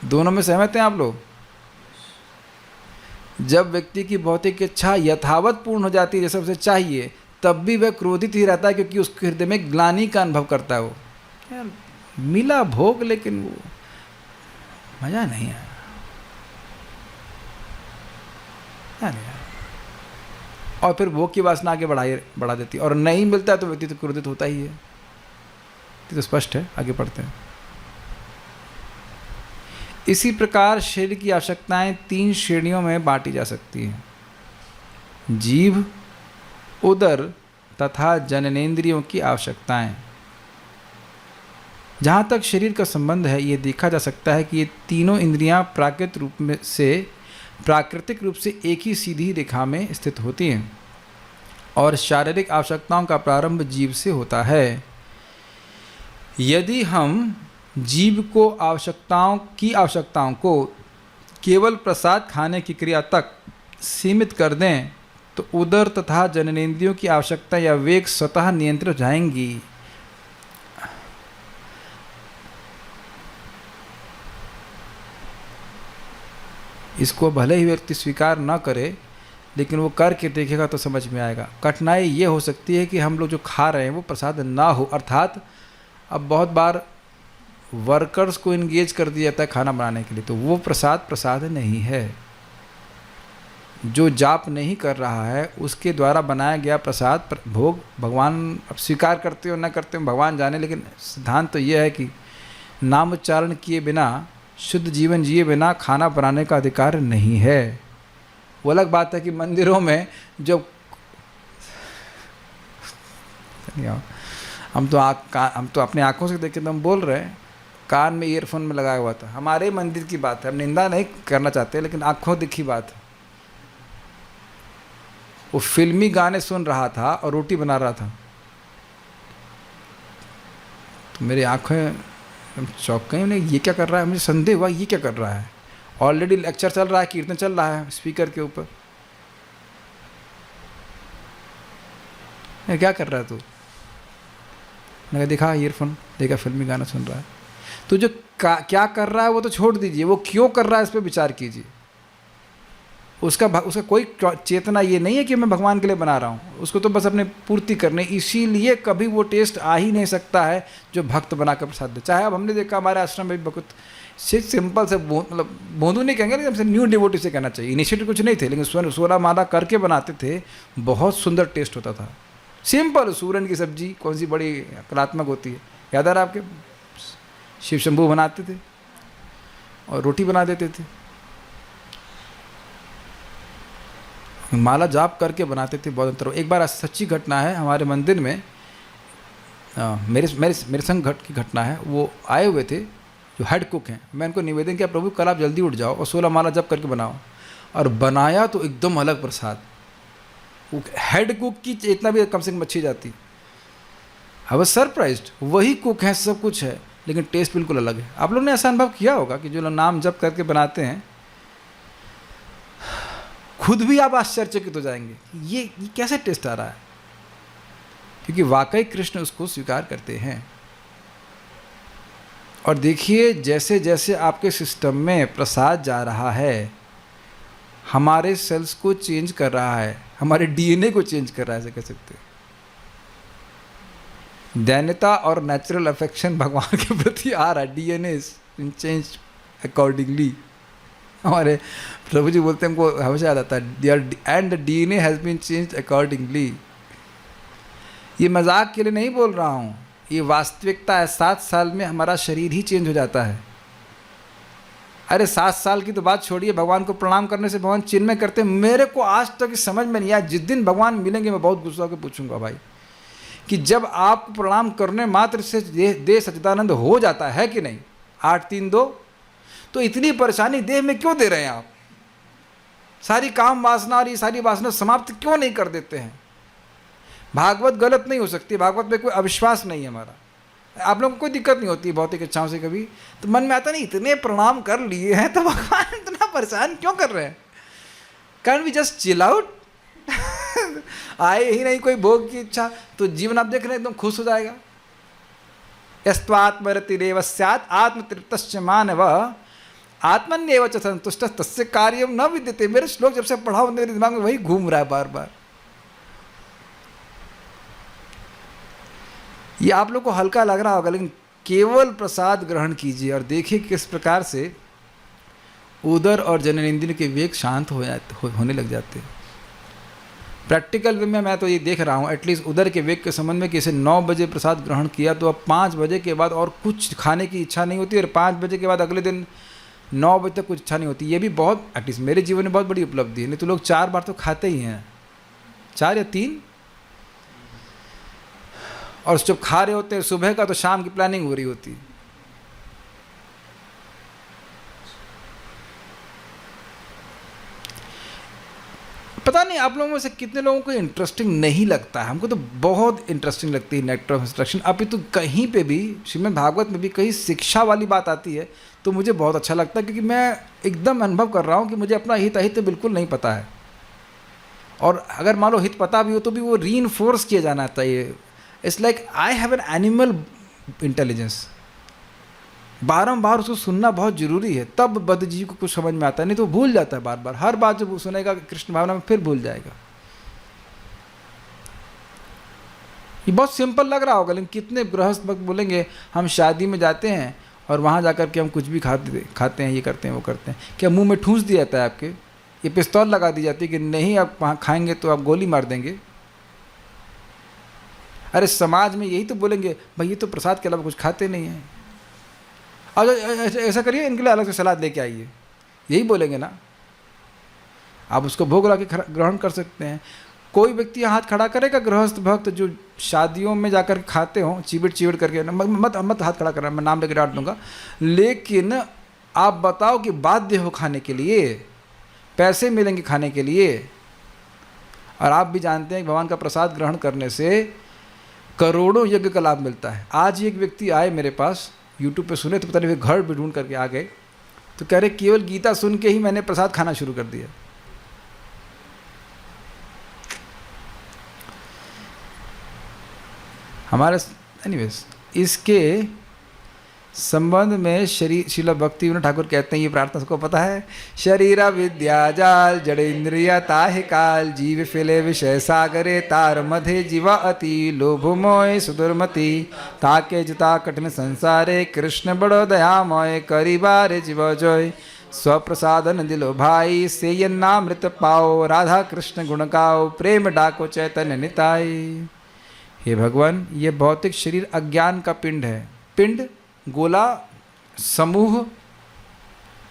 दोनों में सहमत हैं आप लोग? जब व्यक्ति की भौतिक इच्छा यथावत पूर्ण हो जाती है जैसे उसे चाहिए, तब भी वह क्रोधित ही रहता है, क्योंकि उसके हृदय में ग्लानि का अनुभव करता है। वो यार मिला भोग, लेकिन वो मजा नहीं आया, और फिर भोग की वासना आगे बढ़ा देती है, और नहीं मिलता है तो व्यक्ति तो क्रोधित होता ही है। तो स्पष्ट है, आगे पढ़ते हैं। इसी प्रकार शरीर की आवश्यकताएं 3 श्रेणियों में बांटी जा सकती हैं: जीभ, उदर तथा जननेंद्रियों की आवश्यकताएं। जहाँ तक शरीर का संबंध है, ये देखा जा सकता है कि ये तीनों इंद्रियां प्राकृतिक रूप से एक ही सीधी रेखा में स्थित होती हैं, और शारीरिक आवश्यकताओं का प्रारंभ जीव से होता है। यदि हम जीव को आवश्यकताओं को केवल प्रसाद खाने की क्रिया तक सीमित कर दें, तो उदर तथा जननेंद्रियों की आवश्यकता या वेग स्वतः नियंत्रित हो जाएंगी। इसको भले ही व्यक्ति स्वीकार न करे, लेकिन वो करके देखेगा तो समझ में आएगा। कठिनाई ये हो सकती है कि हम लोग जो खा रहे हैं वो प्रसाद ना हो, अर्थात अब बहुत बार वर्कर्स को इंगेज कर दिया जाता है खाना बनाने के लिए, तो वो प्रसाद नहीं है। जो जाप नहीं कर रहा है उसके द्वारा बनाया गया प्रसाद भोग भगवान अब स्वीकार करते हो न करते हो भगवान जाने, लेकिन सिद्धांत तो ये है कि नाम उच्चारण किए बिना, शुद्ध जीवन जिए बिना खाना बनाने का अधिकार नहीं है। वो अलग बात है कि मंदिरों में जब हम तो अपने आंखों से देखे तो हम बोल रहे हैं, कान में ईयरफोन में लगाया हुआ था। हमारे मंदिर की बात है, हम निंदा नहीं करना चाहते, लेकिन आंखों दिखी बात है। वो फिल्मी गाने सुन रहा था और रोटी बना रहा था, तो मेरी आंखें चौंक गई। उन्हें ये क्या कर रहा है, मुझे संदेह हुआ ये क्या कर रहा है। ऑलरेडी लेक्चर चल रहा है, कीर्तन चल रहा है स्पीकर के ऊपर, क्या कर रहा है तू? मैंने कहा देखा ईयरफोन, देखा फिल्मी गाना सुन रहा है। तो जो क्या कर रहा है वो तो छोड़ दीजिए, वो क्यों कर रहा है इस पर विचार कीजिए। उसका कोई चेतना ये नहीं है कि मैं भगवान के लिए बना रहा हूँ, उसको तो बस अपने पूर्ति करने, इसीलिए कभी वो टेस्ट आ ही नहीं सकता है जो भक्त बना कर प्रसाद दे। चाहे अब हमने देखा हमारे आश्रम में बहुत सिंपल से मतलब बोंदू नहीं कहेंगे, लेकिन हमसे न्यू डिवोटी से कहना चाहिए, इनिशिएटिव कुछ नहीं थे, लेकिन 16 माला करके बनाते थे, बहुत सुंदर टेस्ट होता था। सिंपल सूरन की सब्जी कौन सी बड़ी कलात्मक होती है, याद आ रहा आपके? शिव शंभू बनाते थे और रोटी बना देते थे, माला जाप करके बनाते थे, बहुत अंतर। एक बार सच्ची घटना है हमारे मंदिर में, मेरे संग की घटना है। वो आए हुए थे जो हेड कुक हैं, मैं उनको निवेदन किया प्रभु कल आप जल्दी उठ जाओ और 16 माला जप करके बनाओ, और बनाया तो एकदम अलग प्रसाद। हेड कुक की चेतना भी कम से कम अच्छी जाती। आई वाज सरप्राइज्ड, वही कुक है, सब कुछ है, लेकिन टेस्ट बिल्कुल अलग है। आप लोगों ने ऐसा अनुभव किया होगा कि जो लोग नाम जप करके बनाते हैं, खुद भी आप आश्चर्यचकित हो जाएंगे ये कैसे टेस्ट आ रहा है, क्योंकि वाकई कृष्ण उसको स्वीकार करते हैं। और देखिए जैसे जैसे आपके सिस्टम में प्रसाद जा रहा है, हमारे सेल्स को चेंज कर रहा है, हमारे डीएनए को चेंज कर रहा है, ऐसे कह सकते हैं। दैन्यता और नेचुरल अफेक्शन भगवान के प्रति आ रहा है, डीएनए इज चेंज अकॉर्डिंगली। हमारे प्रभु जी बोलते हैं, हमको हमेशा याद आता है, and the DNA has been change accordingly. ये मजाक के लिए नहीं बोल रहा हूँ, ये वास्तविकता है। 7 साल में हमारा शरीर ही चेंज हो जाता है। अरे 7 साल की तो बात छोड़िए, भगवान को प्रणाम करने से भगवान चिन्मय करते हैं। मेरे को आज तक समझ में नहीं आया, जिस दिन भगवान मिलेंगे मैं बहुत गुस्सा होकर पूछूंगा भाई कि जब आप प्रणाम करने मात्र से देह सच्चिदानंद हो जाता है कि नहीं, 8-3-2, तो इतनी परेशानी देह में क्यों दे रहे हैं आप? सारी काम वासना और ये सारी वासना समाप्त क्यों नहीं कर देते हैं? भागवत गलत नहीं हो सकती, भागवत में कोई अविश्वास नहीं है हमारा। आप लोगों को कोई दिक्कत नहीं होती भौतिक इच्छाओं से कभी, तो मन में आता नहीं इतने प्रणाम कर लिए हैं तो भगवान इतना परेशान क्यों कर रहे हैं? Can we just chill out? आए ही नहीं कोई भोग की इच्छा, तो जीवन आप देख रहे हैं एकदम खुश हो जाएगा। यस्त्वात्मरतिरेव स्यात् आत्मतृप्तश्च मानवः आत्मन्येव च संतुष्टः तस्य कार्यं न विद्यते। मेरे श्लोक जब से पढ़ा मेरे दिमाग में वही घूम रहा है बार बार। ये आप लोग को हल्का लग रहा होगा, लेकिन केवल प्रसाद ग्रहण कीजिए और देखिए किस प्रकार से उदर और जननेंद्रिय के वेग शांत होने लग जाते हैं। प्रैक्टिकल वे में मैं तो ये देख रहा हूँ, एटलीस्ट उदर के वेग के संबंध में, कि इसे 9 बजे प्रसाद ग्रहण किया तो अब 5 बजे के बाद और कुछ खाने की इच्छा नहीं होती, और 5 बजे के बाद अगले दिन 9 बजे तक कुछ इच्छा नहीं होती। ये भी बहुत, एटलीस्ट मेरे जीवन में बहुत बड़ी उपलब्धि है। नहीं तो लोग 4 बार तो खाते ही हैं, 4 या 3, और जब खा रहे होते हैं सुबह का तो शाम की प्लानिंग हो रही होती है। पता नहीं आप लोगों में से कितने लोगों को इंटरेस्टिंग नहीं लगता है, हमको तो बहुत इंटरेस्टिंग लगती है नेक्टर ऑफ इंस्ट्रक्शन। अभी तो कहीं पे भी श्रीमद् भागवत में भी कहीं शिक्षा वाली बात आती है तो मुझे बहुत अच्छा लगता है, क्योंकि मैं एकदम अनुभव कर रहा हूँ कि मुझे अपना हित अहित बिल्कुल नहीं पता है, और अगर मान लो हित पता भी हो तो भी वो रीइंफोर्स किया जाना चाहिए। It's like I have an animal intelligence, बारंबार उसको सुनना बहुत जरूरी है, तब बद्ध जीव को कुछ समझ में आता है, नहीं तो भूल जाता है बार बार। हर बात जब वो सुनेगा कृष्ण भावना में फिर भूल जाएगा। ये बहुत सिंपल लग रहा होगा, लेकिन कितने गृहस्थ भक्त बोलेंगे हम शादी में जाते हैं और वहाँ जाकर के हम कुछ भी खाते हैं, ये करते हैं वो करते हैं। क्या मुंह में ठूंस दिया जाता है आपके? ये पिस्तौल लगा दी जाती है कि नहीं आप वहाँ खाएंगे तो आप गोली मार देंगे? अरे समाज में यही तो बोलेंगे, भाई ये तो प्रसाद के अलावा कुछ खाते नहीं हैं, और ऐसा करिए इनके लिए अलग से सलाद लेके आइए, यही बोलेंगे ना। आप उसको भोग ला के ग्रहण कर सकते हैं। कोई व्यक्ति हाथ खड़ा करेगा गृहस्थ भक्त जो शादियों में जाकर खाते हो चिबिट चिबिट करके, मत हाथ खड़ा करना, मैं नाम लेकर डांट दूंगा। लेकिन आप बताओ कि बाध्य हो खाने के लिए, पैसे मिलेंगे खाने के लिए, और आप भी जानते हैं कि भगवान का प्रसाद ग्रहण करने से करोड़ों यज्ञ का लाभ मिलता है। आज एक व्यक्ति आए मेरे पास, यूट्यूब पे सुने तो पता नहीं वे घर भी ढूंढ करके आ गए, तो कह रहे केवल गीता सुन के ही मैंने प्रसाद खाना शुरू कर दिया। हमारे एनीवेज इसके संबंध में श्रील भक्ति विनोद ठाकुर कहते हैं, ये प्रार्थना सबको पता है, शरीरा विद्या जाल जड़ इंद्रिया ताहि काल जीव फिले विषय सागरे तार मधे जीवा अति लोभ मोय सुदुर्मति ताके जिता कठिन संसारे कृष्ण बड़ो दयामय करी बारे जीव जोय स्वप्रसादन दिलो भाई से नामृत पाओ राधा कृष्ण गुण गाओ प्रेम डाको चैतन्य निताई। हे भगवान, ये भौतिक शरीर अज्ञान का पिंड है। पिंड गोला समूह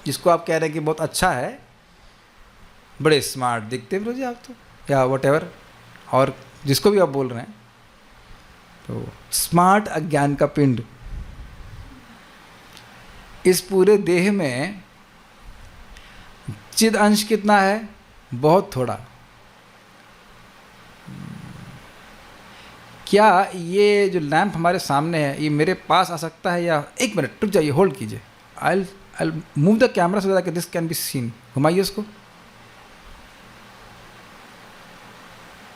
जिसको आप कह रहे हैं कि बहुत अच्छा है, बड़े स्मार्ट दिखते हैं आप तो, या वटेवर, और जिसको भी आप बोल रहे हैं, तो स्मार्ट अज्ञान का पिंड। इस पूरे देह में चिद अंश कितना है? बहुत थोड़ा। क्या ये जो लैंप हमारे सामने है ये मेरे पास आ सकता है? या एक मिनट रुक जाइए, होल्ड कीजिए, I move the camera so that this can be seen. घुमाइए उसको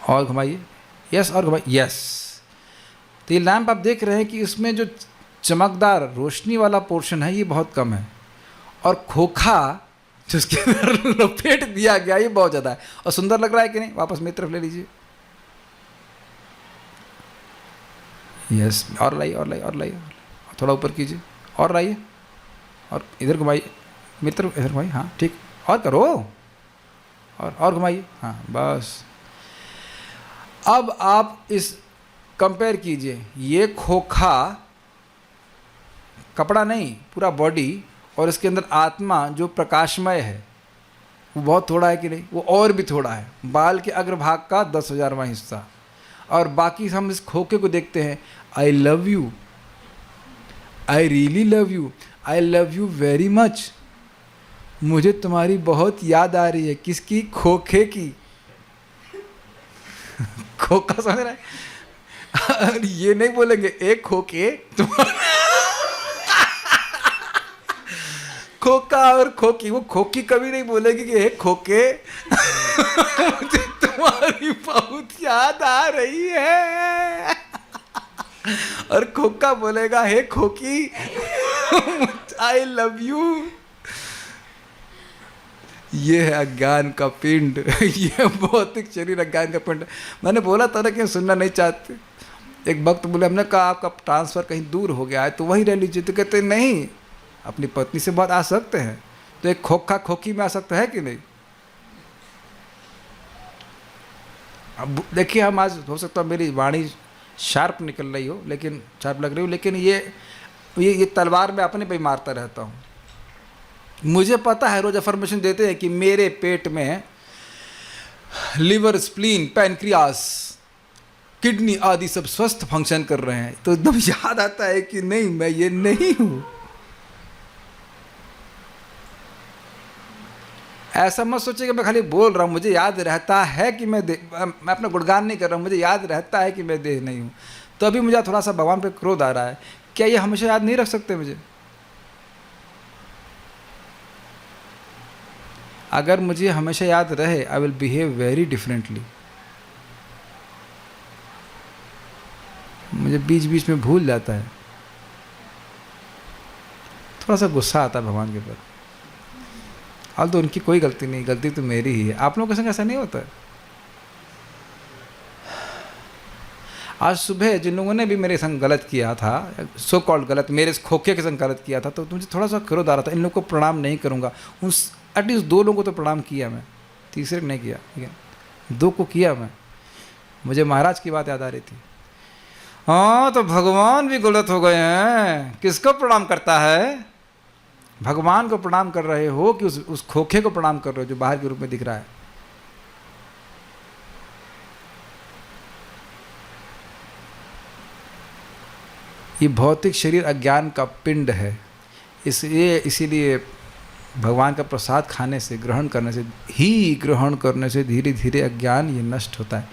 और घुमाइए, यस, और घुमाइए, यस। तो ये लैंप आप देख रहे हैं कि इसमें जो चमकदार रोशनी वाला पोर्शन है ये बहुत कम है, और खोखा जिसके अंदर लपेट दिया गया ये बहुत ज़्यादा है। और सुंदर लग रहा है कि नहीं? वापस मेरी तरफ ले लीजिए, यस, और लाइए, और लाइए, और लाइए, थोड़ा ऊपर कीजिए, और लाइए, और इधर घुमाइए, मेरी तरफ इधर घुमाइए, हाँ ठीक, और करो, और घुमाइए, हाँ बस। अब आप इस कंपेयर कीजिए, ये खोखा कपड़ा नहीं, पूरा बॉडी, और इसके अंदर आत्मा जो प्रकाशमय है वो बहुत थोड़ा है कि नहीं? वो और भी थोड़ा है, बाल के अग्रभाग का 10,000वां हिस्सा। और बाकी हम इस खोखे को देखते हैं, I love you, I really love you, I love you very much, मुझे तुम्हारी बहुत याद आ रही है। किसकी? खोखे की। खोखा समझ रहा है? ये नहीं बोलेंगे एक खोखे खोखा और खोकी, वो खोकी कभी नहीं बोलेगी कि एक खोके मुझे तुम्हारी बहुत याद आ रही है। और खोका बोलेगा हे खोकी आई लव यू। ये है अज्ञान का पिंड, ये भौतिक शरीर अज्ञान का पिंड। मैंने बोला था ना कि सुनना नहीं चाहते। एक वक्त बोले, हमने कहा आपका ट्रांसफ़र कहीं दूर हो गया है तो वहीं रह लीजिए, तो कहते नहीं, अपनी पत्नी से बहुत आ सकते हैं, तो एक खोखा खोखी में आ सकता है कि नहीं? अब देखिए, हम आज हो सकता है मेरी वाणी शार्प निकल रही हो, लेकिन शार्प लग रही हो, लेकिन ये तलवार में अपने पे ही मारता रहता हूँ। मुझे पता है, रोज अफर्मेशन देते हैं कि मेरे पेट में लिवर, स्प्लीन, पैनक्रियास, किडनी आदि सब स्वस्थ फंक्शन कर रहे हैं, तो एकदम याद आता है कि नहीं, मैं ये नहीं हूँ। ऐसा मत सोचिए कि मैं खाली बोल रहा हूँ, मुझे याद रहता है कि मैं अपना गुणगान नहीं कर रहा हूँ, मुझे याद रहता है कि मैं देह नहीं हूँ। तो अभी मुझे थोड़ा सा भगवान पे क्रोध आ रहा है, क्या ये हमेशा याद नहीं रख सकते मुझे? अगर मुझे हमेशा याद रहे, I will behave very differently. मुझे बीच बीच में भूल जाता है, थोड़ा सा गुस्सा आता है भगवान के ऊपर। हाल तो उनकी कोई गलती नहीं, गलती तो मेरी ही है। आप लोगों के संग ऐसा नहीं होता है? आज सुबह जिन लोगों ने भी मेरे संग गलत किया था, सो कॉल्ड गलत, मेरे खोखे के संग गलत किया था, तो मुझे थोड़ा सा क्रोध आ रहा था, इन लोगों को प्रणाम नहीं करूँगा। उन एटलीस्ट 2 लोगों को तो प्रणाम किया मैं, तीसरे को नहीं किया, ठीक है, 2 को किया मैं। मुझे महाराज की बात याद आ रही थी। हाँ, तो भगवान भी गलत हो गए हैं, किसको प्रणाम करता है? भगवान को प्रणाम कर रहे हो कि उस खोखे को प्रणाम कर रहे हो जो बाहर के रूप में दिख रहा है? ये भौतिक शरीर अज्ञान का पिंड है। इसीलिए भगवान का प्रसाद खाने से, ग्रहण करने से धीरे धीरे अज्ञान ये नष्ट होता है।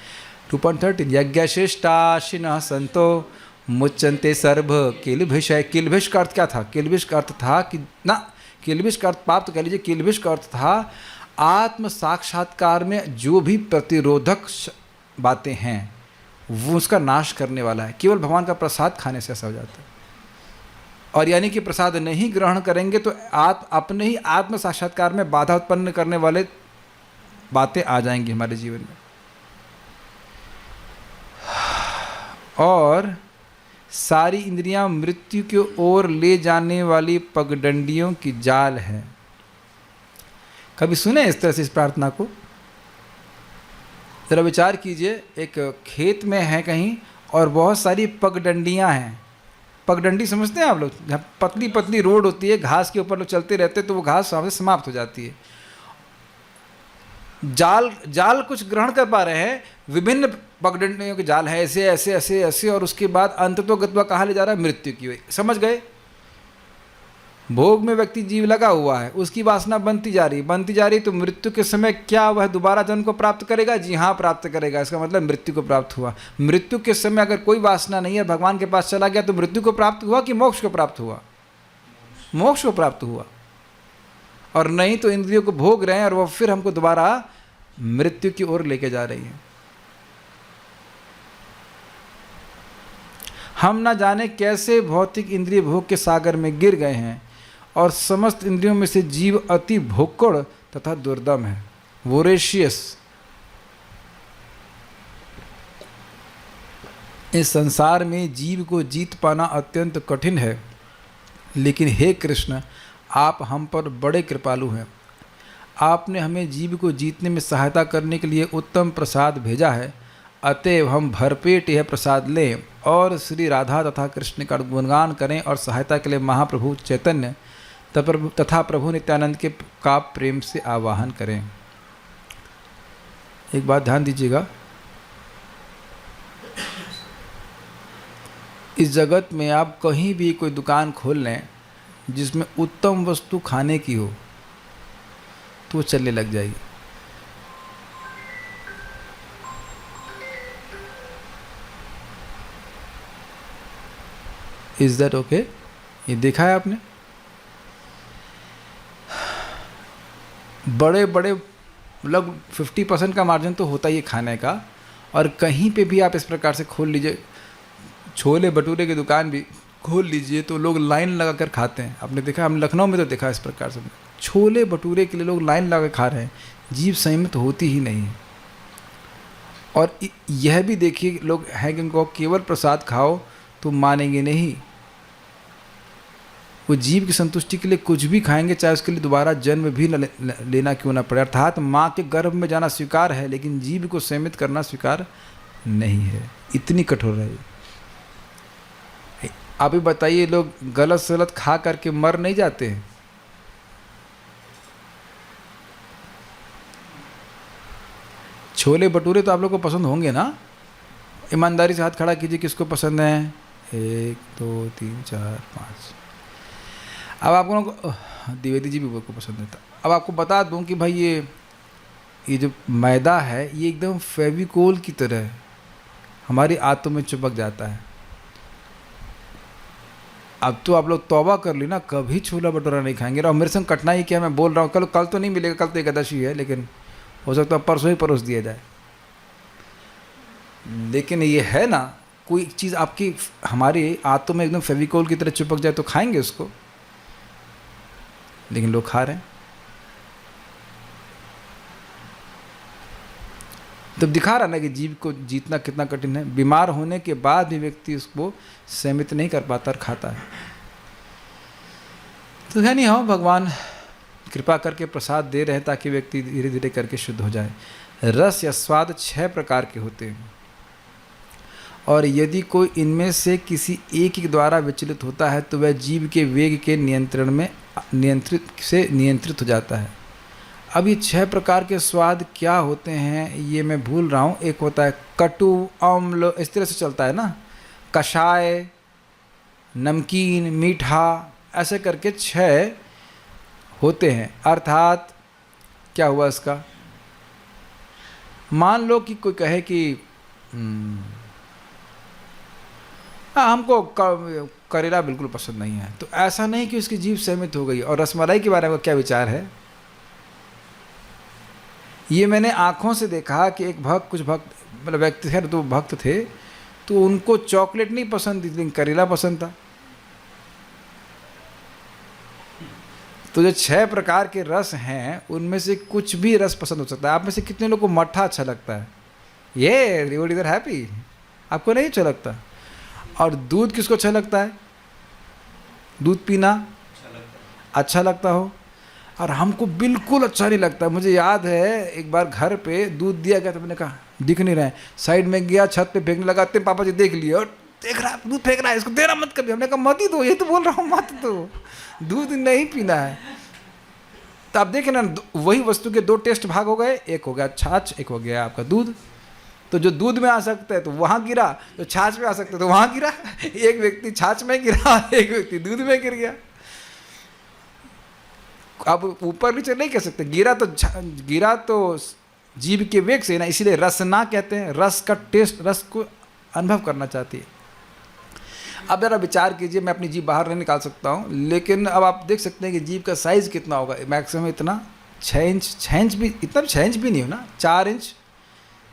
2.13 यज्ञशिष्टाशिनः संतो मुच्यन्ते सर्व किलभिषय। किलभिष का अर्थ क्या था? किलभिष का अर्थ था कि ना, किलभिष का अर्थ पाप तो कह लीजिए, किलभिष का अर्थ था आत्म साक्षात्कार में जो भी प्रतिरोधक बातें हैं वो उसका नाश करने वाला है। केवल भगवान का प्रसाद खाने से ऐसा हो जाता है। और यानी कि प्रसाद नहीं ग्रहण करेंगे तो अपने ही आत्म साक्षात्कार में बाधा उत्पन्न करने वाले बातें आ जाएंगी हमारे जीवन में। और सारी इंद्रियां मृत्यु की ओर ले जाने वाली पगडंडियों की जाल है। कभी सुने इस तरह से इस प्रार्थना को? जरा विचार कीजिए, एक खेत में है कहीं और बहुत सारी पगडंडियां हैं। पगडंडी समझते हैं आप लोग? जहाँ पतली पतली रोड होती है, घास के ऊपर लोग चलते रहते हैं तो वो घास समाप्त हो जाती है। जाल कुछ ग्रहण कर पा रहे हैं, विभिन्न पगडंडियों के जाल है, ऐसे ऐसे ऐसे ऐसे, और उसके बाद अंततोगत्वा कहाँ ले जा रहा है? मृत्यु की ओर। समझ गए? भोग में व्यक्ति जीव लगा हुआ है, उसकी वासना बनती जा रही, तो मृत्यु के समय क्या वह दोबारा जन्म को प्राप्त करेगा? जी हाँ, प्राप्त करेगा। इसका मतलब मृत्यु को प्राप्त हुआ। मृत्यु के समय अगर कोई वासना नहीं है, भगवान के पास चला गया, तो मृत्यु को प्राप्त हुआ कि मोक्ष को प्राप्त हुआ? मोक्ष को प्राप्त हुआ। और नहीं तो इंद्रियों को भोग रहे हैं और वह फिर हमको दोबारा मृत्यु की ओर लेके जा रही है। हम ना जाने कैसे भौतिक इंद्रिय भोग के सागर में गिर गए हैं, और समस्त इंद्रियों में से जीव अति भोक्कड़ तथा दुर्दम है, वोरेशियस। इस संसार में जीव को जीत पाना अत्यंत कठिन है, लेकिन हे कृष्ण, आप हम पर बड़े कृपालु हैं। आपने हमें जीव को जीतने में सहायता करने के लिए उत्तम प्रसाद भेजा है। अतएव हम भरपेट यह प्रसाद लें और श्री राधा तथा कृष्ण का गुणगान करें और सहायता के लिए महाप्रभु चैतन्य तथा प्रभु नित्यानंद के का प्रेम से आवाहन करें। एक बात ध्यान दीजिएगा, इस जगत में आप कहीं भी कोई दुकान खोल लें जिसमें उत्तम वस्तु खाने की हो तो वो चलने लग जाएगी। Is that okay? ये देखा है आपने? बड़े बड़े मतलब 50% का मार्जिन तो होता ही है खाने का, और कहीं पे भी आप इस प्रकार से खोल लीजिए, छोले भटूरे की दुकान भी खोल लीजिए तो लोग लाइन लगा कर खाते हैं। आपने देखा? हम लखनऊ में तो देखा इस प्रकार से, छोले भटूरे के लिए लोग लाइन लगा खा रहे हैं। जीभ संयमित होती ही नहीं है। और यह भी देखिए, लोग हैं कि उनको केवल प्रसाद खाओ तो मानेंगे नहीं, वो जीव की संतुष्टि के लिए कुछ भी खाएंगे, चाहे उसके लिए दोबारा जन्म भी लेना क्यों ना पड़े। अर्थात माँ के गर्भ में जाना स्वीकार है, लेकिन जीव को संयमित करना स्वीकार नहीं है। इतनी कठोर है। आप ही बताइए, लोग गलत सलत खा करके मर नहीं जाते हैं? छोले भटूरे तो आप लोग को पसंद होंगे ना? ईमानदारी से हाथ खड़ा कीजिए, किसको पसंद है? 1 2 3 4 5। अब आप लोगों को द्विवेदी जी भी को पसंद है। अब आपको बता दूं कि भाई ये जो मैदा है ये एकदम फेविकोल की तरह है, हमारी आंतों में चिपक जाता है। अब तो आप लोग तौबा कर ली ना, कभी छोला भटूरा नहीं खाएंगे। और मेरे संग कठिनाई क्या, मैं बोल रहा हूँ, कल तो नहीं मिलेगा, कल तो एकादशी है, लेकिन हो सकता है परसों ही परोस दिया जाए। लेकिन ये है ना, कोई चीज़ आपकी हमारी आंतों में एकदम फेविकोल की तरह चिपक जाए तो खाएंगे उसको, लेकिन लोग खा रहे हैं। तब दिखा रहा ना कि जीव को जीतना कितना कठिन है। बीमार होने के बाद भी व्यक्ति उसको सहमित नहीं कर पाता और खाता है। तो है नहीं, हाँ, भगवान कृपा करके प्रसाद दे रहे हैं ताकि व्यक्ति धीरे धीरे करके शुद्ध हो जाए। रस या स्वाद 6 प्रकार के होते हैं, और यदि कोई इनमें से किसी एक के द्वारा विचलित होता है तो वह जीव के वेग के नियंत्रण में नियंत्रित हो जाता है। अब ये 6 प्रकार के स्वाद क्या होते हैं ये मैं भूल रहा हूँ। एक होता है कटु, अम्ल, इस तरह से चलता है ना, कषाय, नमकीन, मीठा, ऐसे करके 6 होते हैं। अर्थात क्या हुआ इसका? मान लो कि कोई कहे कि हमको करेला बिल्कुल पसंद नहीं है, तो ऐसा नहीं कि उसकी जीभ सहमित हो गई। और रसमलाई के बारे में क्या विचार है? ये मैंने आँखों से देखा कि एक भक्त, कुछ भक्त मतलब व्यक्ति थे, तो भक्त थे, तो उनको चॉकलेट नहीं पसंद थी लेकिन करेला पसंद था। तो जो 6 प्रकार के रस हैं उनमें से कुछ भी रस पसंद हो सकता है। आप में से कितने लोगों को मट्ठा अच्छा लगता है? ये रिवॉर्ड इधर हैप्पी, आपको नहीं अच्छा लगता? और दूध किसको अच्छा लगता है? दूध पीना अच्छा लगता हो, और हमको बिल्कुल अच्छा नहीं लगता। मुझे याद है एक बार घर पे दूध दिया गया तो मैंने कहा दिख नहीं रहा है, साइड में गया, छत पे फेंकने लगा, तेरे पापा जी देख लिए और देख रहा है दूध फेंक रहा है, इसको देना मत कभी। हमने कहा मत ही दो, ये तो बोल रहा हूँ मत दो, दूध नहीं पीना है। तो आप देखें ना, वही वस्तु के 2 टेस्ट भाग हो गए, एक हो गया छाछ, एक हो गया आपका दूध। तो जो दूध में आ सकता है तो वहाँ गिरा, जो छाछ में आ सकता है तो वहाँ गिरा। एक व्यक्ति छाछ में गिरा, एक व्यक्ति दूध में गिर गया। आप ऊपर नीचे नहीं कह सकते, गिरा तो जीभ के वेग से ना, इसीलिए रसना कहते हैं। रस का टेस्ट, रस को अनुभव करना चाहती है। अब जरा विचार कीजिए, मैं अपनी जीभ बाहर नहीं निकाल सकता हूँ, लेकिन अब आप देख सकते हैं कि जीभ का साइज़ कितना होगा। मैक्सिमम इतना 6 इंच भी, इतना 6 इंच भी नहीं हो ना, 4 इंच,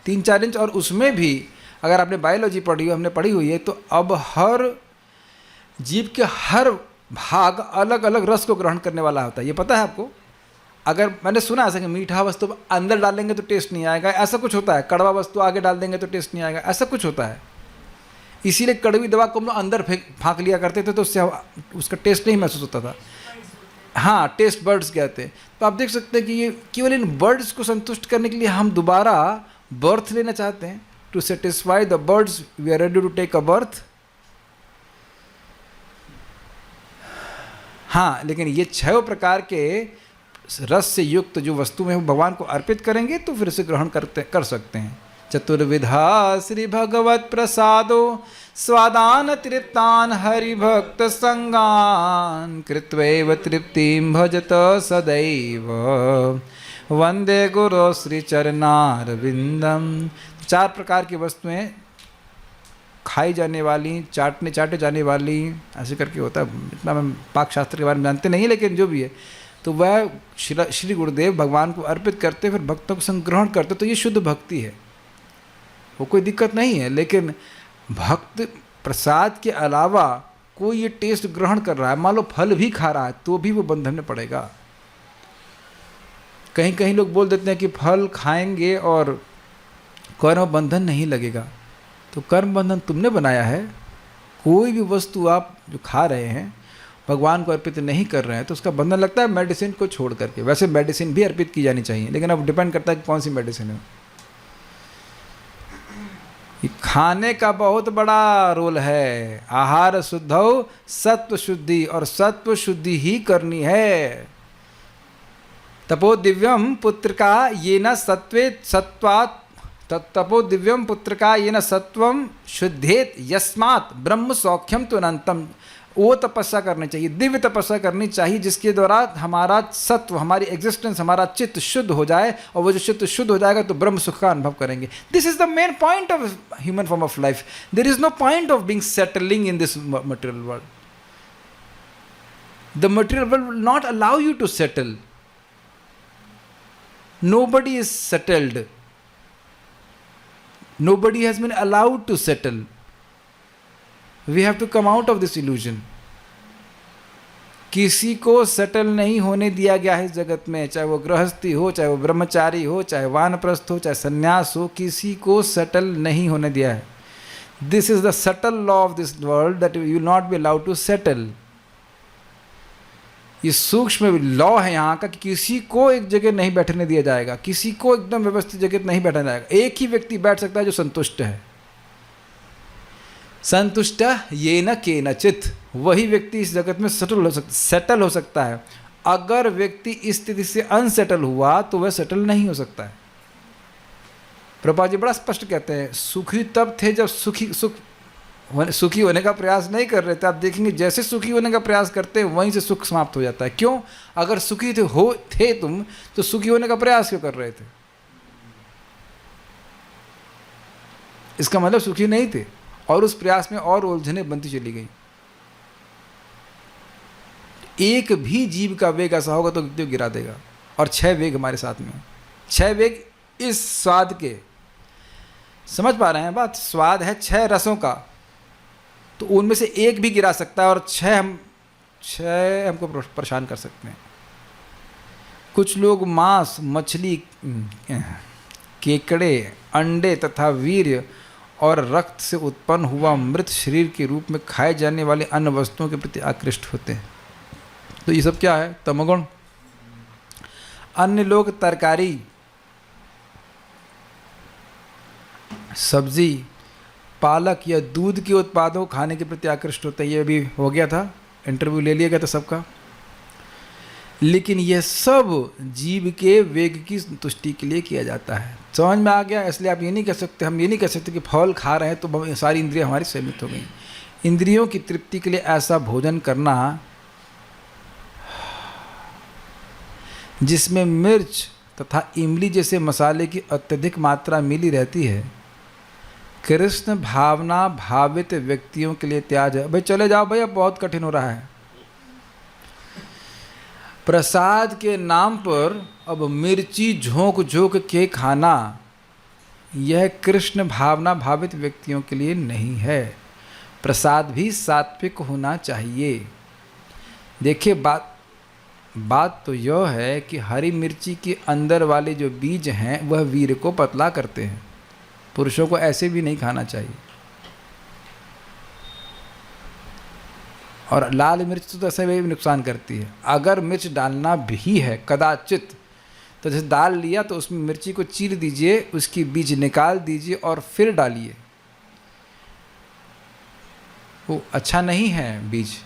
3-4 इंच। और उसमें भी अगर आपने बायोलॉजी पढ़ी हो, हमने पढ़ी हुई है, तो अब हर जीभ के हर भाग अलग अलग रस को ग्रहण करने वाला होता है। ये पता है आपको? अगर मैंने सुना ऐसा कि मीठा वस्तु अंदर डालेंगे तो टेस्ट नहीं आएगा, ऐसा कुछ होता है। कड़वा वस्तु आगे डाल देंगे तो टेस्ट नहीं आएगा, ऐसा कुछ होता है। इसीलिए कड़वी दवा को हम लोग अंदर फाँक लिया करते थे, तो उससे उसका टेस्ट नहीं महसूस होता था। हाँ, टेस्ट बर्ड्स कहते हैं। तो आप देख सकते हैं कि ये केवल इन बर्ड्स को संतुष्ट करने के लिए हम दोबारा बर्थ लेना चाहते हैं। To satisfy the birds we are ready to take a birth. हाँ, लेकिन ये 6 प्रकार के रस से युक्त जो वस्तु में भगवान को अर्पित करेंगे तो फिर इसे ग्रहण कर सकते हैं। चतुर्विधा श्री भगवत प्रसादो स्वादान तृप्तान हरिभक्त संगान कृत्वैव तृप्तिं भजत सदैव वंदे गुरु श्री चरणारविंदम। 4 प्रकार की वस्तुएं खाई जाने वाली, चाटे जाने वाली, ऐसे करके होता है। इतना मैं पाक शास्त्र के बारे में जानते नहीं, लेकिन जो भी है तो वह श्री गुरुदेव भगवान को अर्पित करते, फिर भक्तों को संग्रहण करते। तो ये शुद्ध भक्ति है, वो कोई दिक्कत नहीं है। लेकिन भक्त प्रसाद के अलावा कोई ये टेस्ट ग्रहण कर रहा है, मान लो फल भी खा रहा है, तो भी वो बंधन में पड़ेगा। कहीं कहीं लोग बोल देते हैं कि फल खाएंगे और कर्म बंधन नहीं लगेगा। तो कर्म बंधन तुमने बनाया है। कोई भी वस्तु आप जो खा रहे हैं, भगवान को अर्पित नहीं कर रहे हैं, तो उसका बंधन लगता है मेडिसिन को छोड़ करके। वैसे मेडिसिन भी अर्पित की जानी चाहिए, लेकिन अब डिपेंड करता है कि कौन सी मेडिसिन है। खाने का बहुत बड़ा रोल है। आहार शुद्धौ सत्व शुद्धि, और सत्व शुद्धि ही करनी है। तपो दिव्यम पुत्र का ये न सत्वे सत्वात्, तपो दिव्यम पुत्र का ये न सत्वम शुद्धेत यस्मात् ब्रह्म सौख्यम तो अनंतम। वो तपस्या करनी चाहिए, दिव्य तपस्या करनी चाहिए, जिसके द्वारा हमारा सत्व, हमारी एग्जिस्टेंस, हमारा चित्त शुद्ध हो जाए। और वो जो चित्त शुद्ध हो जाएगा तो ब्रह्म सुख का अनुभव करेंगे। This is the main point of human form of life. There is no point of being settling in this material world. The material world will not allow you to settle. Nobody is settled. Nobody has been allowed to settle. We have to come out of this illusion. किसी को settle नहीं होने दिया गया है इस जगत में, चाहे वो गृहस्थी हो, चाहे वो ब्रह्मचारी हो, चाहे वानप्रस्थ हो, चाहे सन्यास हो, किसी को सेटल नहीं होने दिया है। This is the subtle law of this world that you will not be allowed to settle. ये सूक्ष्म लॉ है यहाँ का कि किसी को एक जगह नहीं बैठने दिया जाएगा, किसी को एकदम व्यवस्थित जगह नहीं बैठा जाएगा। एक ही व्यक्ति बैठ सकता है जो संतुष्ट है। संतुष्ट ये न केनचित, वही व्यक्ति इस जगत में सेटल हो सकता है। अगर व्यक्ति इस स्थिति से अनसेटल हुआ तो वह सेटल नहीं हो सकता है। प्रभुपाद जी बड़ा स्पष्ट कहते हैं, सुखी तब थे जब सुखी होने का प्रयास नहीं कर रहे थे। आप देखेंगे जैसे सुखी होने का प्रयास करते हैं वहीं से सुख समाप्त हो जाता है। क्यों? अगर सुखी थे तुम तो सुखी होने का प्रयास क्यों कर रहे थे? इसका मतलब सुखी नहीं थे, और उस प्रयास में और उलझने बनती चली गई। एक भी जीव का वेग ऐसा होगा तो गिरा देगा। और 6 वेग हमारे साथ में, 6 वेग इस स्वाद के, समझ पा रहे हैं बात? स्वाद है 6 रसों का, तो उनमें से एक भी गिरा सकता है और 6 हमको परेशान कर सकते हैं। कुछ लोग मांस, मछली, केकड़े, अंडे तथा वीर्य और रक्त से उत्पन्न हुआ मृत शरीर के रूप में खाए जाने वाले अन्य वस्तुओं के प्रति आकृष्ट होते हैं। तो ये सब क्या है? तमोगुण। अन्य लोग तरकारी, सब्जी, पालक या दूध के उत्पादों खाने के प्रति आकृष्ट होते हैं। ये अभी हो गया था, इंटरव्यू ले लिया गया था सबका। लेकिन यह सब जीव के वेग की संतुष्टि के लिए किया जाता है। समझ में आ गया? इसलिए आप ये नहीं कह सकते, हम ये नहीं कह सकते कि फल खा रहे हैं तो सारी इंद्रियां हमारी सीमित हो गई। इंद्रियों की तृप्ति के लिए ऐसा भोजन करना जिसमें मिर्च तथा इमली जैसे मसाले की अत्यधिक मात्रा मिली रहती है, कृष्ण भावना भावित व्यक्तियों के लिए त्याज है। भाई चले जाओ भाई, अब बहुत कठिन हो रहा है। प्रसाद के नाम पर अब मिर्ची झोंक झोंक के खाना, यह कृष्ण भावना भावित व्यक्तियों के लिए नहीं है। प्रसाद भी सात्विक होना चाहिए। देखिए बात तो यह है कि हरी मिर्ची के अंदर वाले जो बीज हैं वह वीर्य को पतला करते हैं। पुरुषों को ऐसे भी नहीं खाना चाहिए। और लाल मिर्च तो ऐसे भी नुकसान करती है। अगर मिर्च डालना भी है कदाचित, तो जैसे दाल लिया तो उसमें मिर्ची को चीर दीजिए, उसकी बीज निकाल दीजिए और फिर डालिए। वो अच्छा नहीं है बीज।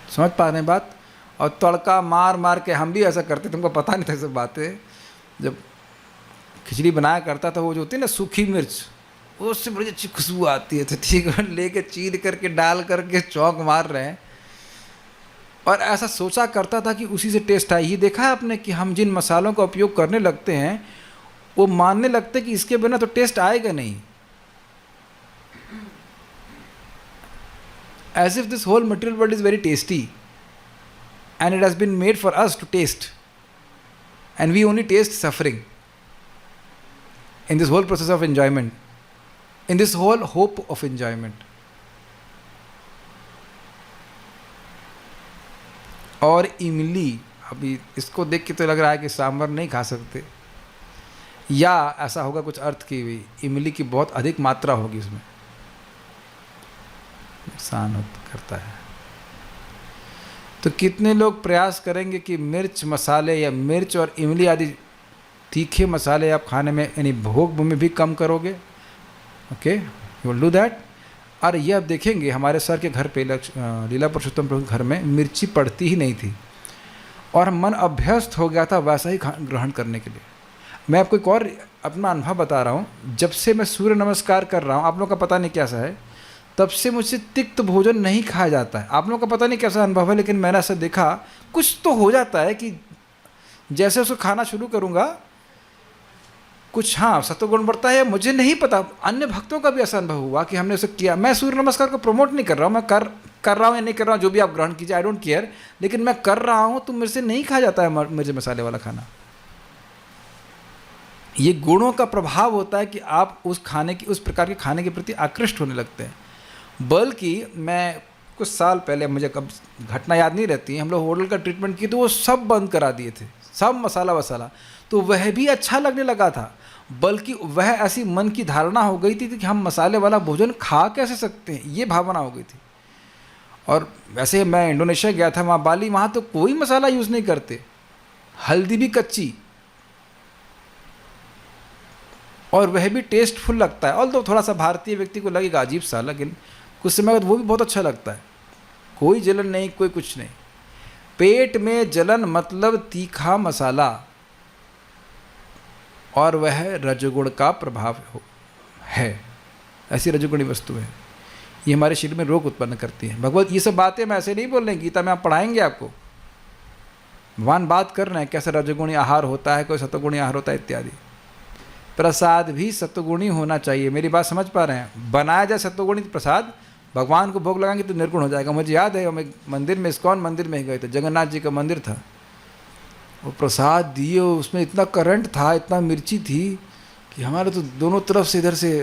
समझ पा रहे हैं बात? और तड़का मार मार के हम भी ऐसा करते, तुमको पता नहीं था सब बातें। जब खिचड़ी बनाया करता था, वो जो होती है ना सूखी मिर्च, उससे बड़ी अच्छी खुशबू आती है। तो ठीक है, लेके चीर करके डाल करके चौंक मार रहे हैं। और ऐसा सोचा करता था कि उसी से टेस्ट आए। ये देखा है आपने कि हम जिन मसालों का उपयोग करने लगते हैं वो मानने लगते कि इसके बिना तो टेस्ट आएगा नहीं। As if this whole material world is very tasty and it has been made for us to taste, and we only taste suffering in this whole process of enjoyment, in this whole hope of enjoyment. और इमली, अभी इसको देख के तो लग रहा है कि सांभर नहीं खा सकते, या ऐसा होगा कुछ अर्थ की हुई इमली की बहुत अधिक मात्रा होगी इसमें, नुकसान करता है। तो कितने लोग प्रयास करेंगे कि मिर्च मसाले या मिर्च और इमली आदि तीखे मसाले आप खाने में यानी भोग में भी कम करोगे। Okay, you will do that. और ये आप देखेंगे हमारे सर के घर पे लीला पुरुषोत्तम प्रभु के घर में मिर्ची पड़ती ही नहीं थी और मन अभ्यस्त हो गया था वैसा ही ग्रहण करने के लिए। मैं आपको एक और अपना अनुभव बता रहा हूँ। जब से मैं सूर्य नमस्कार कर रहा हूँ, आप लोगों का पता नहीं कैसा है, तब से मुझसे तिक्त भोजन नहीं खाया जाता है। आप लोगों का पता नहीं कैसा अनुभव है, लेकिन मैंने ऐसा देखा कुछ तो हो जाता है कि जैसे उसको खाना शुरू करूँगा कुछ, हाँ, सत्वगुण बढ़ता है। मुझे नहीं पता, अन्य भक्तों का भी ऐसा अनुभव हुआ कि हमने उसे किया। मैं सूर्य नमस्कार को प्रमोट नहीं कर रहा हूँ, मैं कर रहा हूँ या नहीं कर रहा हूँ, जो भी आप ग्रहण कीजिए, आई डोंट केयर, लेकिन मैं कर रहा हूँ तो मेरे से नहीं खाया जाता है मिर्च मसाले वाला खाना। ये गुणों का प्रभाव होता है कि आप उस प्रकार के खाने के प्रति आकृष्ट होने लगते हैं। बल्कि मैं कुछ साल पहले, मुझे कब घटना याद नहीं रहती है, हम लोग होटल का ट्रीटमेंट की तो वो सब बंद करा दिए थे, सब मसाला वसाला, तो वह भी अच्छा लगने लगा था। बल्कि वह ऐसी मन की धारणा हो गई थी कि हम मसाले वाला भोजन खा कैसे सकते हैं, ये भावना हो गई थी। और वैसे मैं इंडोनेशिया गया था, वहाँ बाली, वहाँ तो कोई मसाला यूज़ नहीं करते, हल्दी भी कच्ची, और वह भी टेस्टफुल लगता है। और तो थोड़ा सा भारतीय व्यक्ति को लगेगा अजीब सा, लेकिन कुछ समय बाद वो भी बहुत अच्छा लगता है। कोई जलन नहीं, कोई कुछ नहीं। पेट में जलन मतलब तीखा मसाला, और वह रजोगुण का प्रभाव है। ऐसी रजोगुणी वस्तु है, ये हमारे शरीर में रोग उत्पन्न करती है। भगवत ये सब बातें मैं ऐसे नहीं बोल रहे हैं, गीता में आप पढ़ाएंगे आपको, भगवान बात कर रहे हैं कैसे रजोगुणी आहार होता है, कोई सत्वगुणी आहार होता है इत्यादि। प्रसाद भी सत्वगुणी होना चाहिए। मेरी बात समझ पा रहे हैं? बनाया जाए सत्वगुणी प्रसाद, भगवान को भोग लगाएंगे तो निर्गुण हो जाएगा। मुझे याद है हम एक मंदिर में, इस्कॉन मंदिर में ही गए थे, जगन्नाथ जी का मंदिर था, वो प्रसाद दिए, उसमें इतना करंट था, इतना मिर्ची थी कि हमारे तो दोनों तरफ से इधर से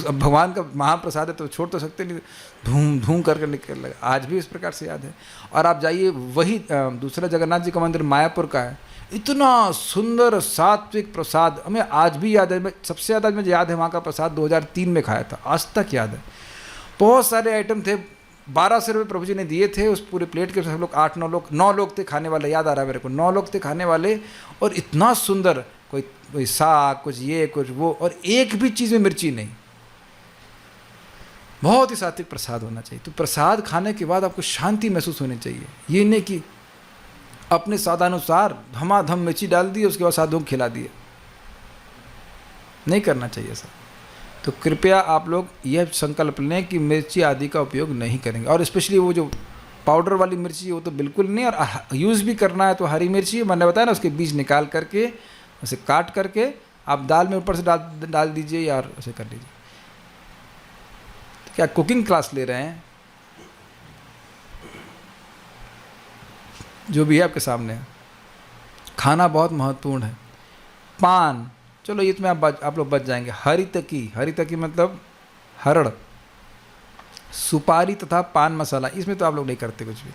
अब भगवान का महाप्रसाद है तो छोड़ तो सकते नहीं, धूम धूम करके निकल लगा। आज भी इस प्रकार से याद है। और आप जाइए, वही दूसरा जगन्नाथ जी का मंदिर मायापुर का है, इतना सुंदर सात्विक प्रसाद हमें आज भी याद है। सबसे ज़्यादा मुझे याद है वहाँ का प्रसाद 2003 में खाया था, आज तक याद है। बहुत सारे आइटम थे, 1200 रुपये प्रभु जी ने दिए थे उस पूरे प्लेट के। सब लोग 9 लोग थे खाने वाले, याद आ रहा है मेरे को, 9 लोग थे खाने वाले। और इतना सुंदर, कोई साग, कुछ ये कुछ वो, और एक भी चीज़ में मिर्ची नहीं। बहुत ही सात्विक प्रसाद होना चाहिए। तो प्रसाद खाने के बाद आपको शांति महसूस होनी चाहिए। ये नहीं कि अपने स्वादानुसार धमाधम मिर्ची डाल दी, उसके बाद साधुओं को खिला दिए, नहीं करना चाहिए ऐसा। तो कृपया आप लोग यह संकल्प लें कि मिर्ची आदि का उपयोग नहीं करेंगे। और स्पेशली वो जो पाउडर वाली मिर्ची वो तो बिल्कुल नहीं। और यूज़ भी करना है तो हरी मिर्ची, मैंने बताया ना, उसके बीज निकाल करके उसे काट करके आप दाल में ऊपर से डाल दीजिए, या ऐसे कर लीजिए। तो क्या कुकिंग क्लास ले रहे हैं? जो भी है आपके सामने। खाना बहुत महत्वपूर्ण है। पान, चलो ये तो आप लोग बच जाएंगे। हरितकी मतलब हरड़, सुपारी तथा पान मसाला, इसमें तो आप लोग नहीं करते कुछ भी।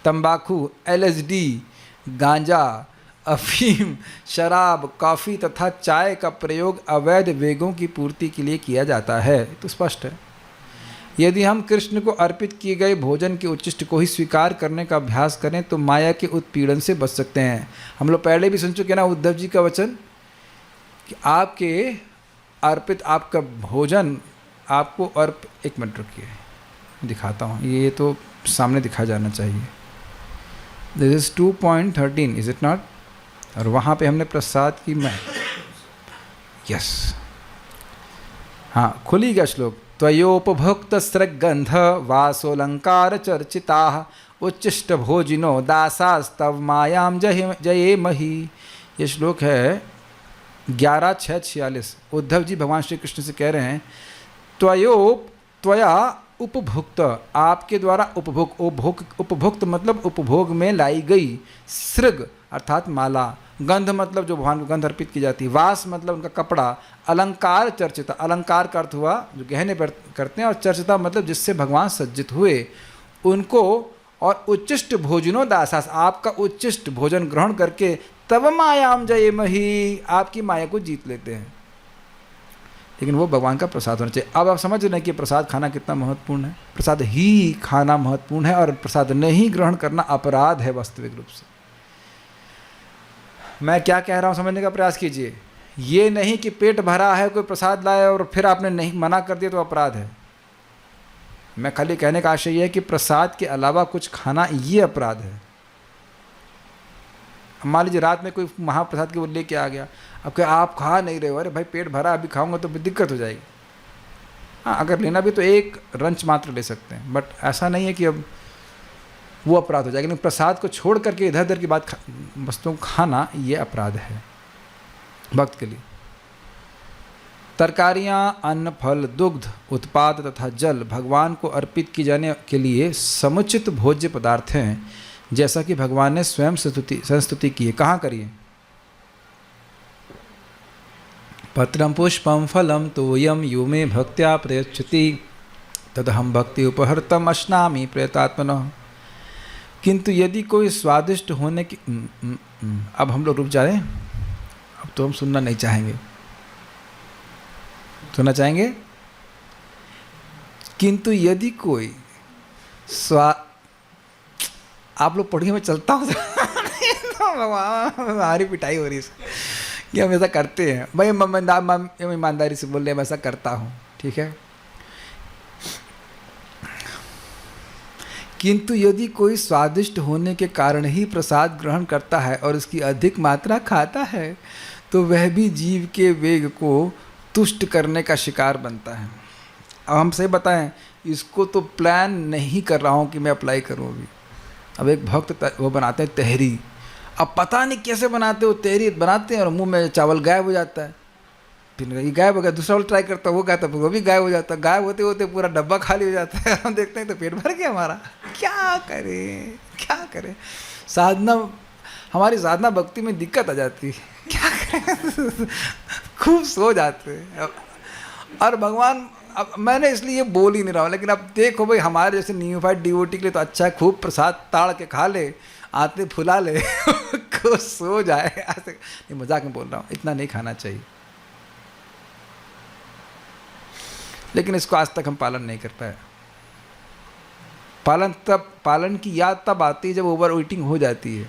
तंबाकू, LSD, गांजा, अफीम, शराब, कॉफ़ी तथा चाय का प्रयोग अवैध वेगों की पूर्ति के लिए किया जाता है, तो स्पष्ट है। यदि हम कृष्ण को अर्पित किए गए भोजन के उच्चिष्ट को ही स्वीकार करने का अभ्यास करें तो माया के उत्पीड़न से बच सकते हैं। हम लोग पहले भी सुन चुके ना उद्धव जी का वचन कि आपके अर्पित आपका भोजन आपको एक मिनट रुकिए, दिखाता हूँ, ये तो सामने दिखा जाना चाहिए। This is 2.13, is it not? और वहाँ पे हमने प्रसाद की यस, हाँ, खुली गया श्लोक। त्वयोपभुक्त स्रगंध वासोलंकार चर्चिता उच्चिष्ट भोजिनो दासास्तव मायाम जये मही। ये श्लोक है 11:6-46। उद्धव जी भगवान श्री कृष्ण से कह रहे हैं, त्वया उपभुक्त, आपके द्वारा उपभुक्त मतलब उपभोग में लाई गई, सृग अर्थात माला, गंध मतलब जो भगवान को गंध अर्पित की जाती है, वास मतलब उनका कपड़ा, अलंकार चर्चिता, अलंकार का अर्थ हुआ जो गहने करते हैं, और चर्चिता मतलब जिससे भगवान सज्जित हुए उनको, और उच्चिष्ट भोजनो दासास, आपका उच्चिष्ट भोजन ग्रहण करके तब मायाम जये मही, आपकी माया को जीत लेते हैं। लेकिन वो भगवान का प्रसाद होना चाहिए। अब आप समझ रहे हैं कि प्रसाद खाना कितना महत्वपूर्ण है। प्रसाद ही खाना महत्वपूर्ण है, और प्रसाद नहीं ग्रहण करना अपराध है वास्तविक रूप से। मैं क्या कह रहा हूँ समझने का प्रयास कीजिए। ये नहीं कि पेट भरा है, कोई प्रसाद लाए और फिर आपने नहीं मना कर दिया तो अपराध है। मैं खाली कहने का आशय यह है कि प्रसाद के अलावा कुछ खाना ये अपराध है। मान लीजिए रात में कोई महाप्रसाद के वो लेके आ गया, अब क्या आप खा नहीं रहे हो, अरे भाई पेट भरा, अभी खाऊंगा तो दिक्कत हो जाएगी। हाँ, अगर लेना भी तो एक रंच मात्र ले सकते हैं, बट ऐसा नहीं है कि अब वो अपराध हो जाएगा। लेकिन प्रसाद को छोड़ करके इधर उधर की वस्तुओं को खाना ये अपराध है भक्त के लिए। तरकारियाँ, अन्न, फल, दुग्ध उत्पाद तथा जल भगवान को अर्पित की जाने के लिए समुचित भोज्य पदार्थ हैं, जैसा कि भगवान ने स्वयं संस्तुति की है। कहाँ करिए? पत्रम पुष्पम फलम तोयम यो मे भक्त्या प्रयच्छति तदहम भक्ति उपहर्तम अश्नामि प्रयतात्मनः। किंतु यदि कोई स्वादिष्ट होने की अब हम लोग रुक जाए, अब तो हम सुनना नहीं चाहेंगे। सुनना चाहेंगे? किंतु यदि कोई आप लोग पढ़िए, मैं चलता हूँ हमारी पिटाई हो रही है कि हम ऐसा करते हैं। भाई ईमानदारी से बोल रहे हैं, मैं ऐसा करता हूँ, ठीक है। किंतु यदि कोई स्वादिष्ट होने के कारण ही प्रसाद ग्रहण करता है और इसकी अधिक मात्रा खाता है तो वह भी जीव के वेग को तुष्ट करने का शिकार बनता है। अब हम सही बताएं, इसको तो प्लान नहीं कर रहा हूँ कि मैं अप्लाई करूँ अभी। अब एक भक्त वो बनाते हैं तहरी, अब पता नहीं कैसे बनाते हो, तहरी बनाते हैं और मुंह में चावल गायब हो जाता है। फिर ये गायब हो गया, दूसरा वाला ट्राई करता, वो गाता, वो भी गायब हो जाता है। गायब होते होते पूरा डब्बा खाली हो जाता है। हम देखते हैं तो पेट भर गया हमारा। क्या करें क्या करें? साधना हमारी साधना भक्ति में दिक्कत आ जाती है, क्या करें खूब सो जाते हैं। और भगवान, अब मैंने इसलिए ये बोल ही नहीं रहा हूँ, लेकिन अब देखो भाई, हमारे जैसे न्यूफाइड डिवोटी के लिए तो अच्छा है, खूब प्रसाद ताड़ के खा ले, आते फुला ले को सो जाए। ऐसे नहीं, मजाक में बोल रहा हूँ, इतना नहीं खाना चाहिए, लेकिन इसको आज तक हम पालन नहीं कर पाए। पालन की याद तब आती है जब ओवर ईटिंग हो जाती है।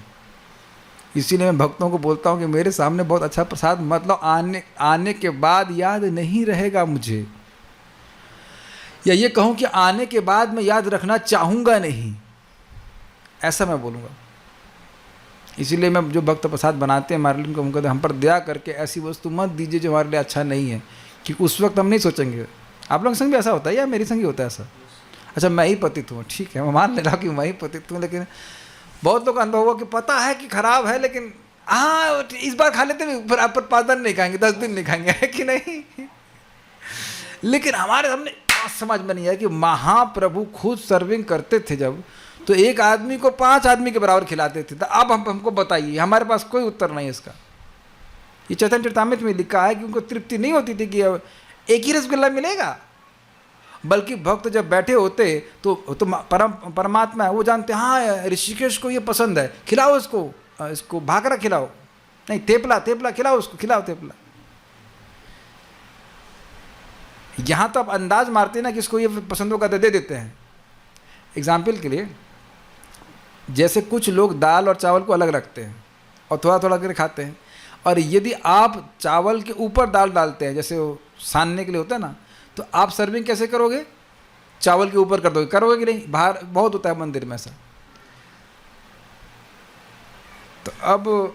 इसीलिए मैं भक्तों को बोलता हूँ कि मेरे सामने बहुत अच्छा प्रसाद मतलब आने के बाद याद नहीं रहेगा मुझे, या ये कहूँ कि आने के बाद मैं याद रखना चाहूँगा नहीं, ऐसा मैं बोलूँगा। इसीलिए मैं जो भक्त प्रसाद बनाते हैं हमारे लिए, उनको कहते हैं हम पर दया करके ऐसी वस्तु मत दीजिए जो हमारे लिए अच्छा नहीं है, कि उस वक्त हम नहीं सोचेंगे। आप लोगों के संग भी ऐसा होता है या मेरे संग ही होता है ऐसा? अच्छा, मैं ही पतित हूँ, ठीक है, मैं मान ले रहा हूँ कि मैं ही पतित हूँ, लेकिन बहुत लोग का अनुभव हुआ कि पता है कि खराब है, लेकिन हाँ इस बार खा लेते हैं, फिर 5 दिन नहीं खाएंगे, 10 दिन नहीं खाएंगे, है कि नहीं? लेकिन हमारे सामने समझ में नहीं आया कि महाप्रभु खुद सर्विंग करते थे जब, तो एक आदमी को 5 आदमी के बराबर खिलाते थे। तो अब हमको बताइए, हमारे पास कोई उत्तर नहीं इसका। ये चैतन्य चरितामृत में लिखा है कि उनको तृप्ति नहीं होती थी कि एक ही रसगुल्ला मिलेगा, बल्कि भक्त जब बैठे होते तो परमात्मा है, वो जानते हाँ ऋषिकेश को ये पसंद है, खिलाओ इसको भाकरा खिलाओ, नहीं तेपला खिलाओ, उसको खिलाओ तेपला। यहाँ तो आप अंदाज मारते हैं ना कि इसको ये पसंद होगा तो दे देते हैं। एग्जाम्पल के लिए, जैसे कुछ लोग दाल और चावल को अलग रखते हैं और थोड़ा थोड़ा करके खाते हैं, और यदि आप चावल के ऊपर दाल डालते हैं, जैसे वो सानने के लिए होता है ना, तो आप सर्विंग कैसे करोगे? चावल के ऊपर कर दोगे, करोगे कि नहीं? बाहर बहुत होता है मंदिर में ऐसा। तो अब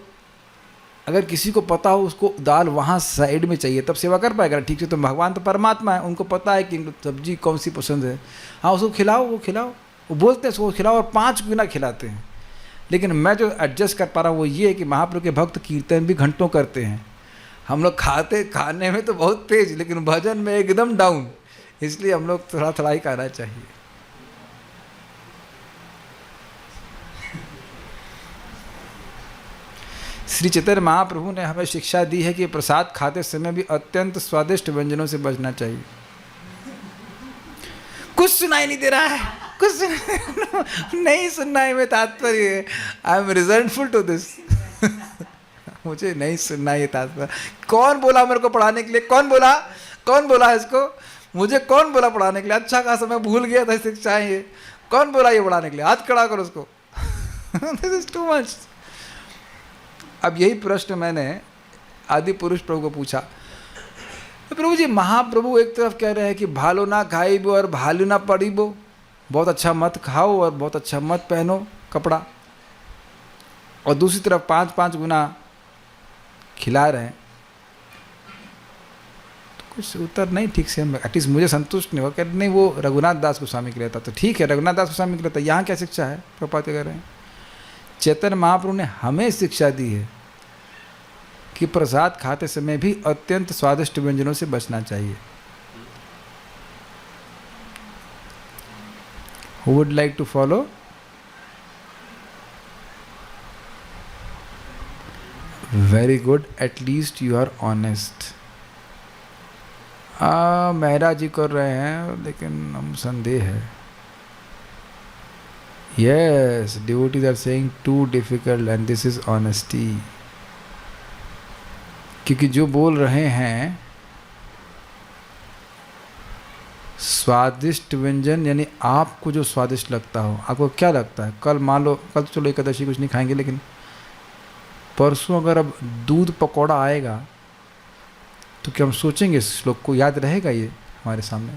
अगर किसी को पता हो उसको दाल वहाँ साइड में चाहिए, तब सेवा कर पाएगा ठीक से। तो भगवान तो परमात्मा है, उनको पता है कि सब्जी कौन सी पसंद है, हाँ उसको खिलाओ, वो बोलते हैं उसको खिलाओ, और 5 गुना खिलाते हैं। लेकिन मैं जो एडजस्ट कर पा रहा हूँ वो ये है कि महाप्रभु के भक्त कीर्तन भी घंटों करते हैं, हम लोग खाने में तो बहुत तेज, लेकिन भजन में एकदम डाउन, इसलिए हम लोग थोड़ा थोड़ा ही खाना चाहिए। श्री चैतन्य महाप्रभु ने हमें शिक्षा दी है कि प्रसाद खाते समय भी अत्यंत स्वादिष्ट व्यंजनों से बचना चाहिए। कुछ सुनाई नहीं दे रहा है, कुछ नहीं सुनना है, मैं तात्पर्य, आई एम रिजल्टफुल टू दिस मुझे नहीं सुनना ये तात्पर्य। कौन बोला मेरे को पढ़ाने के लिए? कौन बोला इसको? मुझे कौन बोला पढ़ाने के लिए? अच्छा खासा मैं भूल गया था शिक्षाएं, ये कौन बोला ये पढ़ाने के लिए? हाथ खड़ा करो उसको दिस इज टू मच। अब यही प्रश्न मैंने आदि पुरुष प्रभु को पूछा, तो प्रभु जी, महाप्रभु एक तरफ कह रहे हैं कि भालो ना खाइबो और भालू ना पड़ीबो, बहुत अच्छा मत खाओ और बहुत अच्छा मत पहनो कपड़ा, और दूसरी तरफ 5-5 गुना खिला रहे हैं। तो कुछ उत्तर नहीं ठीक से, एटलीस्ट मुझे संतुष्ट नहीं हुआ। कह नहीं, वो रघुनाथ दास गोस्वामी के लिए था, तो ठीक है रघुनाथ दास गोस्वामी के लिए था, यहाँ क्या शिक्षा है? प्रभुपाद कह रहे हैं चैतन्य महाप्रभु ने हमें शिक्षा दी है कि प्रसाद खाते समय भी अत्यंत स्वादिष्ट व्यंजनों से बचना चाहिए। Who would like to follow? Very good, at least you are honest. Mehra जी कर रहे हैं, लेकिन हम संदेह है। Yes, devotees are saying too difficult and this is honesty. क्योंकि जो बोल रहे हैं स्वादिष्ट व्यंजन, यानी आपको जो स्वादिष्ट लगता हो। आपको क्या लगता है? कल मान लो, कल तो चलो एकादशी कुछ नहीं खाएंगे, लेकिन परसों अगर अब दूध पकौड़ा आएगा तो क्या हम सोचेंगे इस श्लोक को? याद रहेगा ये हमारे सामने?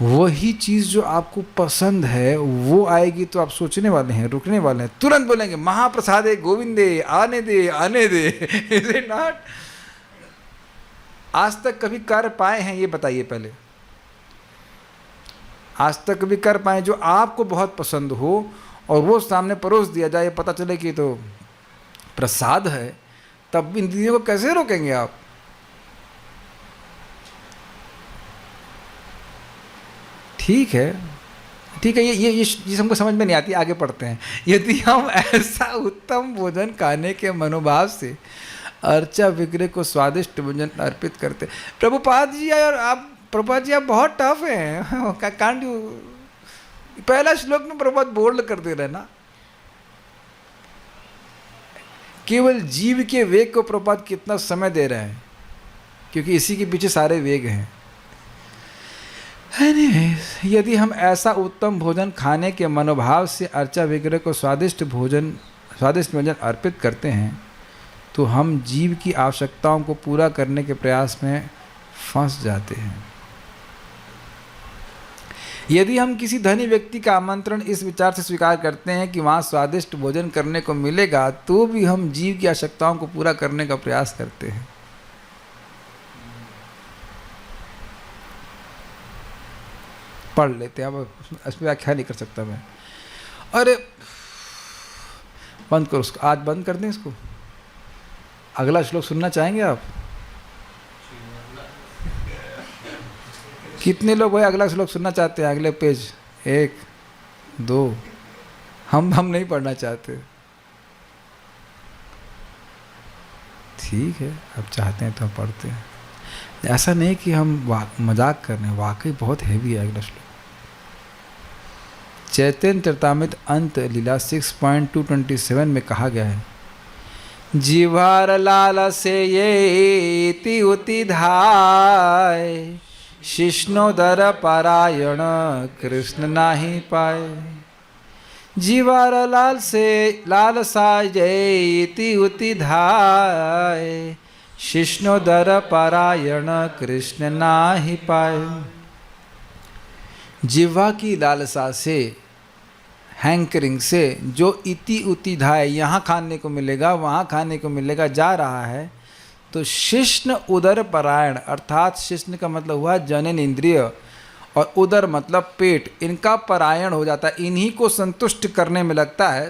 वही चीज़ जो आपको पसंद है वो आएगी तो आप सोचने वाले हैं, रुकने वाले हैं, तुरंत बोलेंगे महाप्रसादे गोविंदे, आने दे आने दे। Is it not? आज तक कभी कर पाए हैं ये बताइए पहले? आज तक कभी कर पाए जो आपको बहुत पसंद हो और वो सामने परोस दिया जाए, पता चले कि तो प्रसाद है, तब इन चीज़ों को कैसे रोकेंगे आप? ठीक है, ठीक है, ये चीज़ हमको समझ में नहीं आती, आगे पढ़ते हैं। यदि हम ऐसा उत्तम भोजन खाने के मनोभाव से अर्चा विग्रह को स्वादिष्ट भोजन अर्पित करते। प्रभुपाद जी यार, प्रभुपाद जी आप बहुत टफ हैं, कांट यू। पहला श्लोक में प्रभुपाद बोल्ड कर दे रहे ना, केवल जीव के वेग को प्रभुपाद कितना समय दे रहे हैं, क्योंकि इसी के पीछे सारे वेग हैं। यदि हम ऐसा उत्तम भोजन खाने के मनोभाव से अर्चा विग्रह को स्वादिष्ट भोजन अर्पित करते हैं, तो हम जीव की आवश्यकताओं को पूरा करने के प्रयास में फंस जाते हैं। यदि हम किसी धनी व्यक्ति का आमंत्रण इस विचार से स्वीकार करते हैं कि वहाँ स्वादिष्ट भोजन करने को मिलेगा, तो भी हम जीव की आवश्यकताओं को पूरा करने का प्रयास करते हैं। पढ़ लेते हैं, अब इसमें व्याख्या नहीं कर सकता मैं। अरे बंद करो उसको, आज बंद कर दें इसको। अगला श्लोक सुनना चाहेंगे आप? कितने लोग भाई अगला श्लोक सुनना चाहते हैं? अगले पेज 1 2। हम नहीं पढ़ना चाहते। ठीक है, अब चाहते हैं तो हम पढ़ते हैं। ऐसा नहीं कि हम मजाक कर रहे हैं, वाकई बहुत हैवी है अगला श्लोक। चैतन्य चरितामृत अंत लीला 6.227 में कहा गया है, जीवार लाल से ये इति उति धाय, शिष्णोदर पारायण कृष्ण नाही पाए। जीवार लाल से लाल सा जय इति उति धाय, शिष्णोदर पारायण कृष्ण नाही पाए। जिह्वा की लालसा से, हैंकरिंग से, जो इति उति धाय, यहाँ खाने को मिलेगा वहाँ खाने को मिलेगा जा रहा है, तो शिष्ण उदर परायण, अर्थात शिष्ण का मतलब हुआ जनन इंद्रिय और उदर मतलब पेट, इनका परायण हो जाता है, इन्हीं को संतुष्ट करने में लगता है।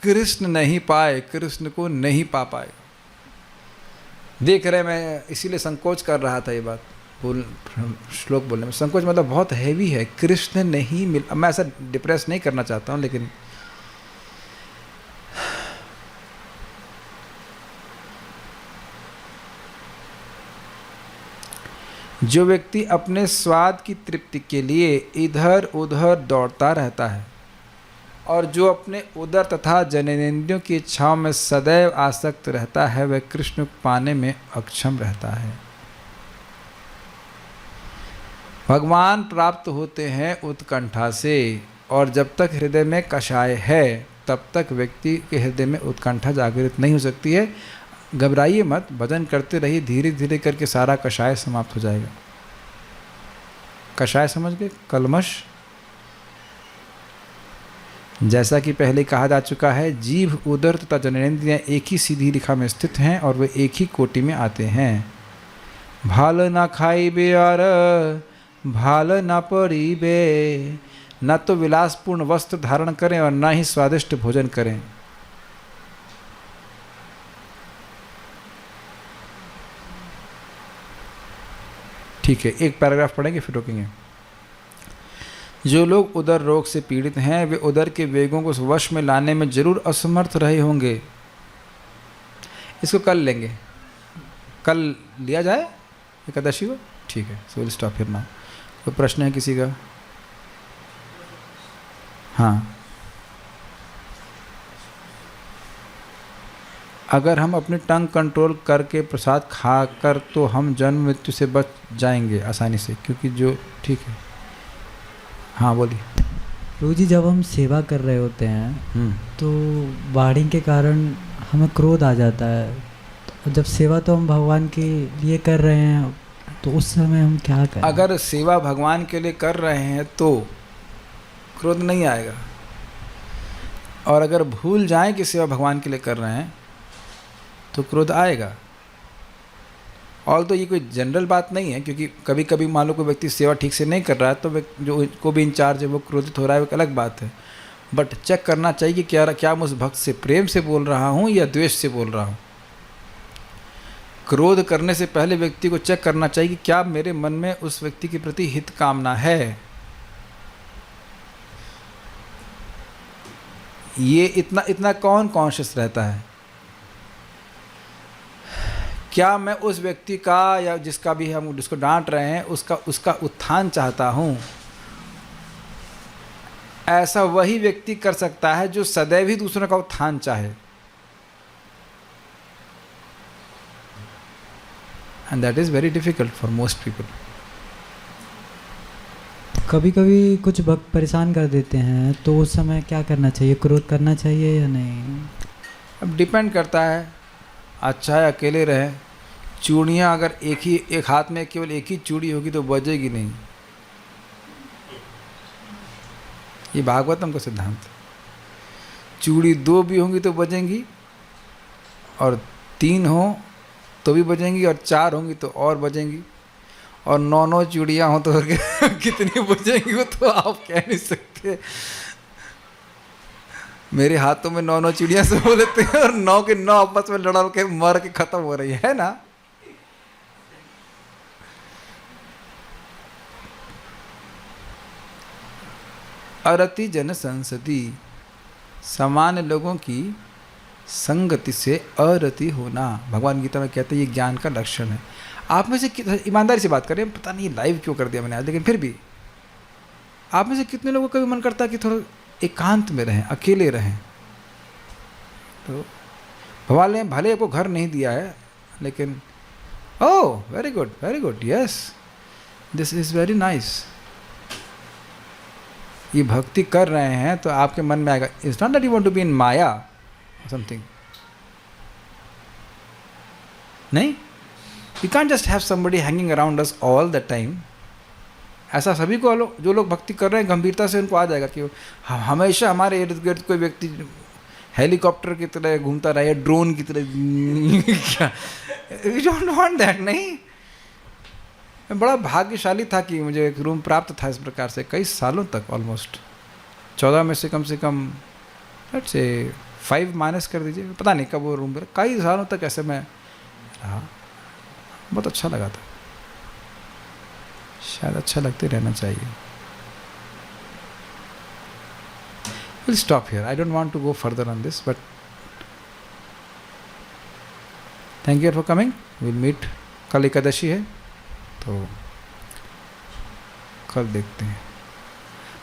कृष्ण नहीं पाए, कृष्ण को नहीं पा पाए। देख रहे, मैं इसीलिए संकोच कर रहा था ये बात श्लोक बोलने में। संकोच मतलब बहुत हैवी है। कृष्ण नहीं मिल, मैं ऐसा डिप्रेस नहीं करना चाहता हूँ, लेकिन जो व्यक्ति अपने स्वाद की तृप्ति के लिए इधर उधर दौड़ता रहता है और जो अपने उदर तथा जननेंद्रियों की इच्छाओं में सदैव आसक्त रहता है, वह कृष्ण को पाने में अक्षम रहता है। भगवान प्राप्त होते हैं उत्कंठा से, और जब तक हृदय में कषाय है तब तक व्यक्ति के हृदय में उत्कंठा जागृत नहीं हो सकती है। घबराइए मत, भजन करते रहिए, धीरे धीरे करके सारा कषाय समाप्त हो जाएगा। कषाय समझ गए? कलमश। जैसा कि पहले कहा जा चुका है, जीभ, उदर तथा जननेंद्रियां एक ही सीधी रेखा में स्थित हैं और वे एक ही कोटि में आते हैं। भाल ना खाइबे और भाल ना पड़ीबे, न तो विलासपूर्ण वस्त्र धारण करें और न ही स्वादिष्ट भोजन करें। ठीक है, एक पैराग्राफ पढ़ेंगे फिर रोकेंगे। जो लोग उदर रोग से पीड़ित हैं, वे उदर के वेगों को वश में लाने में जरूर असमर्थ रहे होंगे। इसको कल लेंगे, कल लिया जाए एकादशी को। ठीक है, so will stop here now. कोई प्रश्न है किसी का? हाँ, अगर हम अपनी टंग कंट्रोल करके प्रसाद खाकर तो हम जन्म मृत्यु से बच जाएंगे आसानी से, क्योंकि जो ठीक है। हाँ बोलिए। प्रभु जी, जब हम सेवा कर रहे होते हैं तो वाणी के कारण हमें क्रोध आ जाता है, तो जब सेवा तो हम भगवान के लिए कर रहे हैं, तो उस समय हम क्या करें? अगर सेवा भगवान के लिए कर रहे हैं तो क्रोध नहीं आएगा, और अगर भूल जाएं कि सेवा भगवान के लिए कर रहे हैं तो क्रोध आएगा। और तो ये कोई जनरल बात नहीं है, क्योंकि कभी कभी मान लो कोई व्यक्ति सेवा ठीक से नहीं कर रहा है तो जो को भी इंचार्ज है वो क्रोधित हो रहा है, वो एक अलग बात है। बट चेक करना चाहिए कि क्या मैं उस भक्त से प्रेम से बोल रहा हूँ या द्वेष से बोल रहा हूँ। क्रोध करने से पहले व्यक्ति को चेक करना चाहिए कि क्या मेरे मन में उस व्यक्ति के प्रति हित कामना है। ये इतना इतना कौन कॉन्शियस रहता है? क्या मैं उस व्यक्ति का या जिसका भी हम जिसको डांट रहे हैं उसका उत्थान चाहता हूँ? ऐसा वही व्यक्ति कर सकता है जो सदैव ही दूसरों का उत्थान चाहे। And that is very difficult for most people. कभी कभी कुछ भक्त परेशान कर देते हैं, तो उस समय क्या करना चाहिए? क्रोध करना चाहिए या नहीं? अब डिपेंड करता है, अच्छा है अकेले रहे। चूड़ियाँ अगर एक हाथ में केवल एक ही चूड़ी होगी तो बजेगी नहीं। ये भागवतम का सिद्धांत। चूड़ी 2 भी होंगी तो बजेंगी, और 3 हो तो भी बजेंगी, और 4 होंगी तो और बजेंगी, और 9 चूड़ियाँ हो तो कितनी बजेंगी वो तो आप कह नहीं सकते। मेरे हाथों में 9 चूड़ियाँ से हो लेते हैं, और 9 के 9 आपस में लड़ा के मर के खत्म हो रही है ना। अरति जन संसति, सामान्य लोगों की संगति से अरति होना, भगवान गीता में कहते हैं ये ज्ञान का लक्षण है। आप में से ईमानदारी से बात करें, पता नहीं लाइव क्यों कर दिया मैंने आज, लेकिन फिर भी आप में से कितने लोगों का भी मन करता है कि थोड़ा एकांत में रहें, अकेले रहें? तो भगवान ने भले आपको घर नहीं दिया है, लेकिन oh very good, yes this is very nice. ये भक्ति कर रहे हैं तो आपके मन में आएगा, it's not that you want to be in maya something, नहीं, you can't just have somebody hanging around us all the time. ऐसा सभी को जो लोग भक्ति कर रहे हैं गंभीरता से उनको आ जाएगा कि हमेशा हमारे इर्द गिर्द कोई व्यक्ति हेलीकॉप्टर की तरह घूमता रहे, ड्रोन की तरह। क्या यू डोंट वांट दैट, नहीं। मैं बड़ा भाग्यशाली था कि मुझे एक रूम प्राप्त था इस प्रकार से कई सालों तक, ऑलमोस्ट 14 में से कम लेट्स से 5 माइनस कर दीजिए, पता नहीं कब वो रूम पर, कई सालों तक ऐसे मैं रहा। बहुत अच्छा लगा था, शायद अच्छा लगते रहना चाहिए। We'll stop here. I don't want to go further on this, but thank you for coming. We'll meet. कल एकादशी है तो कल देखते हैं।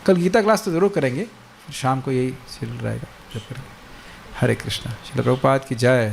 कल गीता क्लास तो ज़रूर करेंगे, फिर शाम को यही चल रहेगा जब करेंगे। हरे कृष्णा। श्रील प्रभुपाद की जय।